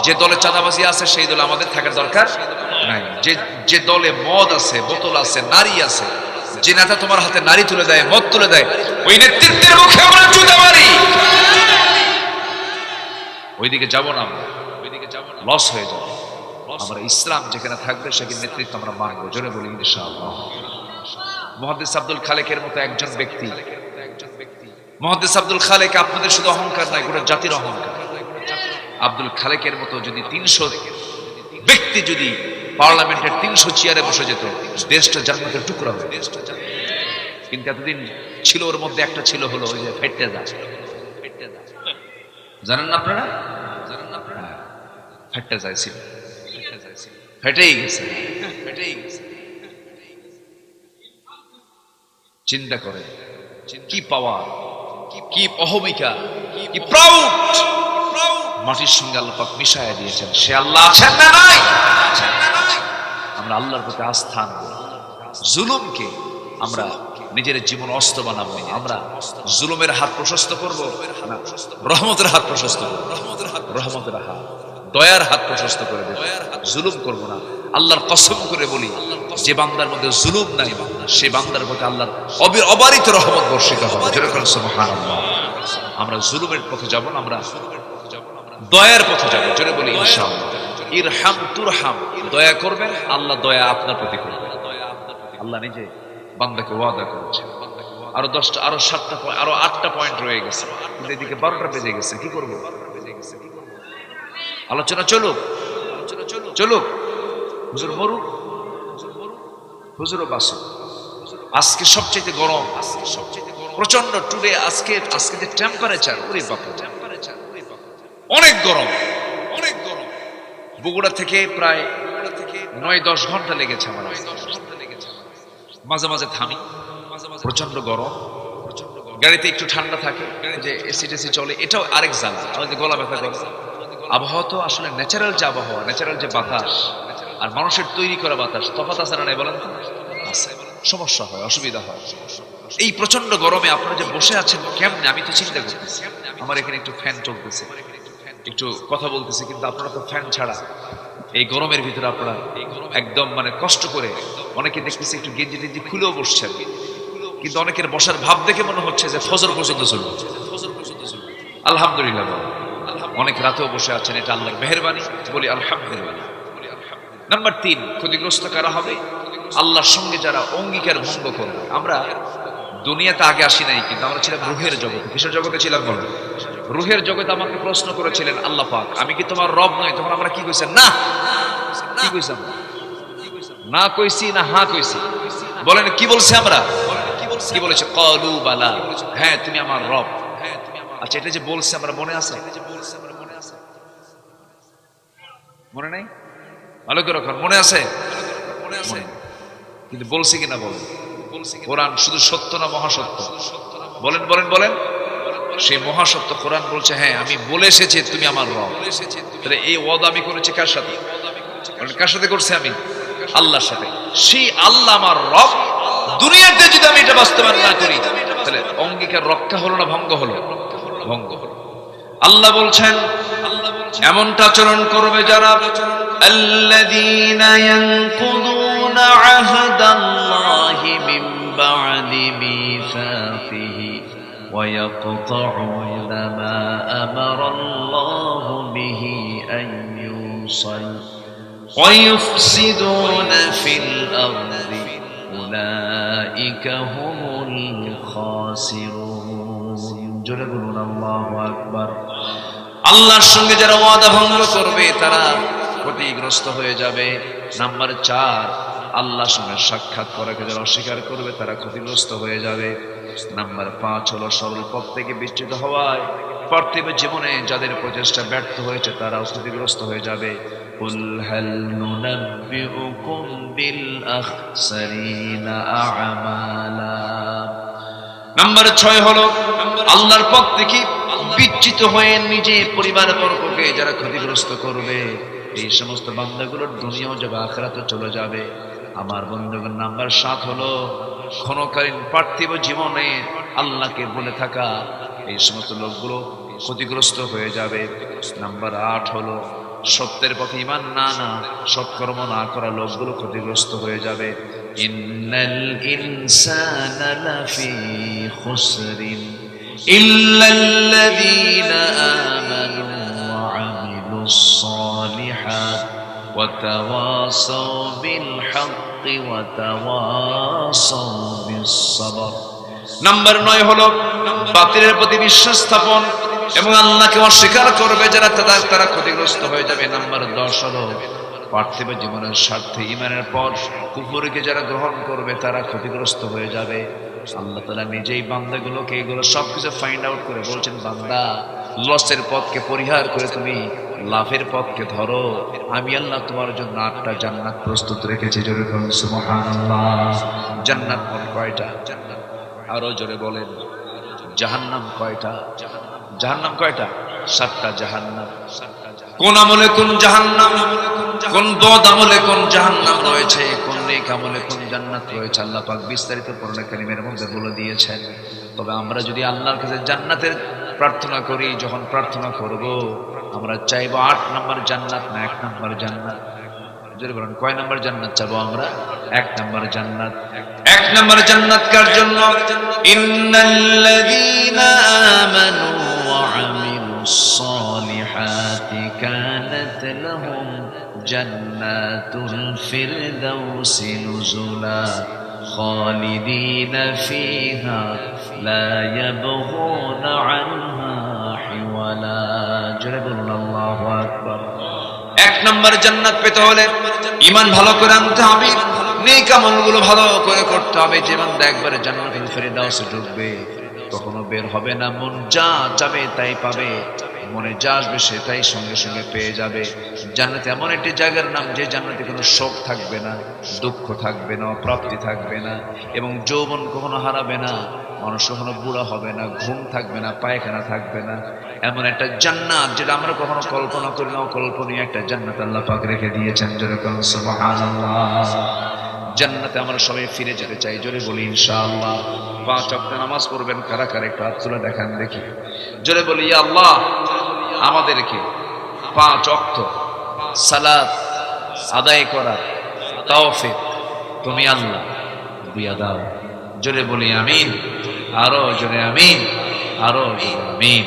যে দলে চাঁদাবাজি আছে সেই দলে আমাদের থাকার দরকার নাই। যে দলে মদ আছে, বোতল আছে, নারী আছে, যে নেতা তোমার হাতে নারী তুলে দেয়, মদ তুলে দেয়, ওই নেতৃত্বের মুখে আমরা জুতা মারি। ওইদিকে যাব না, আমরা ওইদিকে যাব না, লস হয়ে যাবে। আমরা ইসলাম যেখানে থাকবে সেখানে নেতৃত্ব আমরা মানবো। জোরে বলি ইনশাআল্লাহ। মুহাদ্দিস আব্দুল খালেকের মতো একজন ব্যক্তি, মুহাদ্দিস আব্দুল খালেক আপনাদের শুধু অহংকার নয়, গোটা জাতির অহংকার। আব্দুল খালেকের মতো যদি 300 ব্যক্তি যদি পার্লামেন্টের 300 চেয়ারে বসে যেত, দেশটা জান্নাতের টুকরা হবে। কিন্তু এতদিন ছিল, ওর মধ্যে একটা ছিল হলো ওই যে ফেটে যা। জানেন না আপনারা? ফেটে যাইছিল, ফেটেই গেছে, ফেটেই গেছে। চিন্তা করে কি পাওয়ার, কি অহমিকা, কি প্রাউড মাটির সঙ্গে আল্লাহ পাক মিশায়া দিয়েছেন। সে আল্লাহ আছেন না নাই? আমরা আল্লাহর প্রতি আস্থা আনবো। জুলুমকে আমরা নিজের জীবন অস্ত্র বানাবো। আমরা জুলুমের হাত প্রশস্ত করবো না, রহমতের হাত প্রশস্ত করবো। রহমতের হাত, দয়ার হাত প্রশস্ত করে দেবো। জুলুম করবো না। আল্লাহর কসম করে বলি, যে বান্দার মধ্যে জুলুম নাই, সে বান্দার প্রতি আল্লাহর অবারিত রহমত বর্ষিত হবে। যেরকম সুবহানাল্লাহ। আমরা জুলুমের পথে যাব না, আমরা দয়ার পথে যাব। জোরে বলি ইনশাআল্লাহ। ইরহাম তুরহাম, দয়া করবেন, আল্লাহ দয়া আপনার প্রতি করবেন। আল্লাহ নিজে বান্দাকে ওয়াদা করেছে। আরো 10টা, আরো 7টা, আরো 8টা পয়েন্ট রয়ে গেছে, কিন্তু এদিকে 12টা বেজে গেছে। কি করবো? আলোচনা চলুক, চলুক। হুজুর মরুক, হুজুরও বাসুক। আজকে সবচেয়ে গরম, প্রচন্ড টুডে। আজকে যে টেম্পারেচার, ওরে বাবা, অনেক গরম, অনেক গরম। বগুড়া থেকে প্রায় 9-10 ঘন্টা লেগেছে আমার। মাঝে মাঝে থামি, প্রচন্ড গরম। গাড়িতে একটু ঠান্ডা থাকে, যে এসি টেসি চলে, এটাও আরেক জ্বালা। আমাদের গলা ব্যথা করে। আবহাওয়া তো আসলে ন্যাচারাল যে আবহাওয়া, ন্যাচারাল যে বাতাস আর মানুষের তৈরি করা বাতাস, তফাৎ আছে না নাই বলেন? আছে। সমস্যা হয়, অসুবিধা হয়। এই প্রচন্ড গরমে আপনারা যে বসে আছেন কেমনে, আমি তো চিন্তা করতেছি। আমার এখানে একটু ফ্যান চলতেছে, একটু কথা বলতেছি, কিন্তু আপনারা তো ফ্যান ছাড়া এই গরমের ভিতরে আপনারা একদম মানে কষ্ট করে, অনেকে দেখতেছি একটু গেঞ্জি টেঞ্জি খুলেও বসছেন, কিন্তু অনেকের বসার ভাব দেখে মনে হচ্ছে যে ফজর পর্যন্ত চলবে। আলহামদুলিল্লাহ। অনেক রাতেও বসে আছেন, এটা আল্লাহর মেহেরবানি, বলি আলহামদুলিল্লাহ। নাম্বার 3, ক্ষতিগ্রস্ত কারা হবে? আল্লাহর সঙ্গে যারা অঙ্গীকার ভঙ্গ করবে। আমরা দুনিয়াতে আগে আসি নাই, কিন্তু আমরা ছিলাম রুহের জগতে। কিসের জগতে ছিলাম বলেন? রুহের জগতে আমাকে প্রশ্ন করেছিলেন আল্লাহ পাক, আমি কি তোমার রব নই? তখন আমরা কি কইছেন? না। কি কইছি আমরা? না কইছি না হ্যাঁ কইছি? বলেন কি বলছি আমরা? কি বলেছে? ক্বালু বালা, হ্যাঁ তুমি আমার রব। আচ্ছা, এটা যে বলছে আমরা, মনে আছে? মনে নাই? ভালো করে রাখুন, মনে আছে? মনে আছে, কিন্তু বলছি কিনা বলেন? কোরআন শুধু সত্য না মহাসত্য? বলেন বলেন বলেন। সেই মহাসত্য কোরআন বলছে, হ্যাঁ আমি বলে এসেছি তুমি আমার রব। তাহলে এই ওয়াদা আমি করেছি কার সাথে? কার সাথে করছি? আমি আল্লাহর সাথে। সেই আল্লাহ আমার রব, দুনিয়াতে যদি আমি এটা বাস্তবায়ন না করি, তাহলে অঙ্গীকার রক্ষা হলো না ভঙ্গ হলো? ভঙ্গ হলো। আল্লাহ বলছেন এমনটা আচরণ করবে যারা আল্লাযীনা ইয়ানকুদুনা আহদাল্লাহি মিন বা'দি মিসাকিহি ওয়া ইয়াকতাউনা মা আমারাল্লাহু বিহি আন ইউসাল ওয়া ইউফসিদুনা ফিল আরদি উলাইকা হুমুল খাসিরুন। জোরে বলুন আল্লাহু আকবার। আল্লাহর সঙ্গে যারা ওয়াদা ভঙ্গ করবে তারা ক্ষতিগ্রস্ত হয়ে যাবে। নাম্বার 4, আল্লাহর সঙ্গে সাক্ষাৎ করাকে যারা অস্বীকার করবে তারা ক্ষতিগ্রস্ত হয়ে যাবে। নাম্বার 5 হলো সরল পথ থেকে বিচ্যুত হওয়ায় পার্থিব জীবনে যাদের প্রচেষ্টা ব্যর্থ হয়েছে তারাও ক্ষতিগ্রস্ত হয়ে যাবে। কুল হাল নুনাব্বিউকুম বিল আখসারিনা আ'মালা। নাম্বার 6 হলো আল্লাহর পথ থেকে বিচ্যুত হয়ে নিজের পরিবার বর্গকে যারা ক্ষতিগ্রস্ত করবে, এই সমস্ত বান্দাগুলোর দুনিয়াও যাবে, আখিরাতেও চলে যাবে। আমার বন্ধুগণ, নাম্বার 7 হলো ক্ষণকালীন পার্থিব জীবনে আল্লাহকে বলে থাকা, এই সমস্ত লোকগুলো ক্ষতিগ্রস্ত হয়ে যাবে। নাম্বার 8 হলো সত্যের পথে ঈমান না আনা, সৎকর্ম না করা লোকগুলো ক্ষতিগ্রস্ত হয়ে যাবে। ইন্নাল ইনসানা লাফি খুসরিন ইল্লাল্লাযীনা আমানু ওয়া আমিলুস সালিহাত ওয়া তাওয়াসাউ বিল হাক্কি ওয়া তাওয়াসাউ বিস সাবর। নাম্বার 9 হলো বাতিলের প্রতি বিশ্বাস স্থাপন এবং আল্লাহকে অস্বীকার করবে যারা, তারা ক্ষতিগ্রস্ত হয়ে যাবে। নাম্বার 10 হলো পার্থিব জীবনের স্বার্থে ঈমানের পর কুফরকে যারা গ্রহণ করবে তারা ক্ষতিগ্রস্ত হয়ে যাবে। আল্লাহ তাআলা নিজেই বান্দাগুলোকে এগুলো সবকিছু ফাইন্ড আউট করে বলছেন, বান্দা লসের পথকে পরিহার করে তুমি লাভের পথকে ধরো, আমি আল্লাহ তোমার জন্য 8টা জান্নাত প্রস্তুত রেখেছি। জোরে বলুন সুবহানাল্লাহ। জান্নাত কয়টা? আরো জোরে বলেন। জাহান্নাম কয়টা? জাহান্নাম কয়টা? 7টা জাহান্নাম। কোন আমলে কোন জাহান্নাম, কোন বদ আমলে কোন জাহান্নাম রয়েছে, কোন নেক আমলে কোন জান্নাত রয়েছে, আল্লাহ পাক বিস্তারিত কোরআনে কারীমের মধ্যে বলে দিয়েছেন। তবে আমরা যদি আল্লাহর কাছে জান্নাতের প্রার্থনা করি, যখন প্রার্থনা করব আমরা চাইবো 8 নম্বর জান্নাত না 1 নম্বর জান্নাত? যদি বলেন কয় নম্বর জান্নাত চাবো আমরা? 1 নম্বর জান্নাত। 1 নম্বর জান্নাত কার জন্য? ইন্নাল্লাযীনা আমানু ওয়া আমিলুস সালিহাতি কানাত লাহুম জান্নাতুল ফিরদাউসি নুজুলা খালিদিনা ফিহা লা ইয়াবগুনা আনহা হিওয়ালা। জোরে বলুন আল্লাহু আকবার। 1 নম্বর জান্নাত পেতে হলে ঈমান ভালো করে আনতে হবে, নেক আমলগুলো ভালো করে করতে হবে। যে বান্দা একবারে জান্নাতুল ফিরদাউসে ঢুকবে কখনো বের হবে না, মন যা চাবে তাই পাবে, মনে যা আসবে সেটাই সঙ্গে সঙ্গে পেয়ে যাবে। জান্নাত এমন একটি জায়গার নাম যে জান্নাতে কোনো শোক থাকবে না, দুঃখ থাকবে না, অপ্রাপ্তি থাকবে না, এবং যৌবন কখনো হারাবে না, মানুষ কখনো বুড়া হবে না, ঘুম থাকবে না, পায়খানা থাকবে না। এমন একটা জান্নাত যেটা আমরা কখনো কল্পনা করি না, অকল্পনীয় একটা জান্নাত আল্লাহ পাক রেখে দিয়েছেন। জোরে বলুন সুবহানাল্লাহ। জান্নাতে আমরা সবাই ফিরে যেতে চাই। জোরে বলি ইনশাআল্লাহ। 5 ওয়াক্ত নামাজ পড়বেন কারা কারা? একটু হাত তুলে দেখান দেখি। জোরে বলি ইয়া আল্লাহ, আমাদেরকে 5 ওয়াক্ত সালাত আদায় করার তৌফিক তুমি আল্লাহ দিয়া দাও। জোরে বলি আমিন। আরো জোরে আমিন, আরো জোরে আমিন।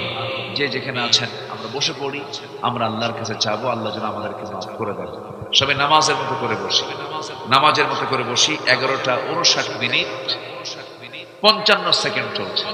যে যেখানে আছেন আমরা বসে পড়ি, আমরা আল্লাহর কাছে চাবো আল্লাহ যেন আমাদেরকে মাফ করে দেন। সবাই নামাজের মতো করে বসি, নামাজের মতো করে বসি। 11টা 59 মিনিট 55 সেকেন্ড চলছে।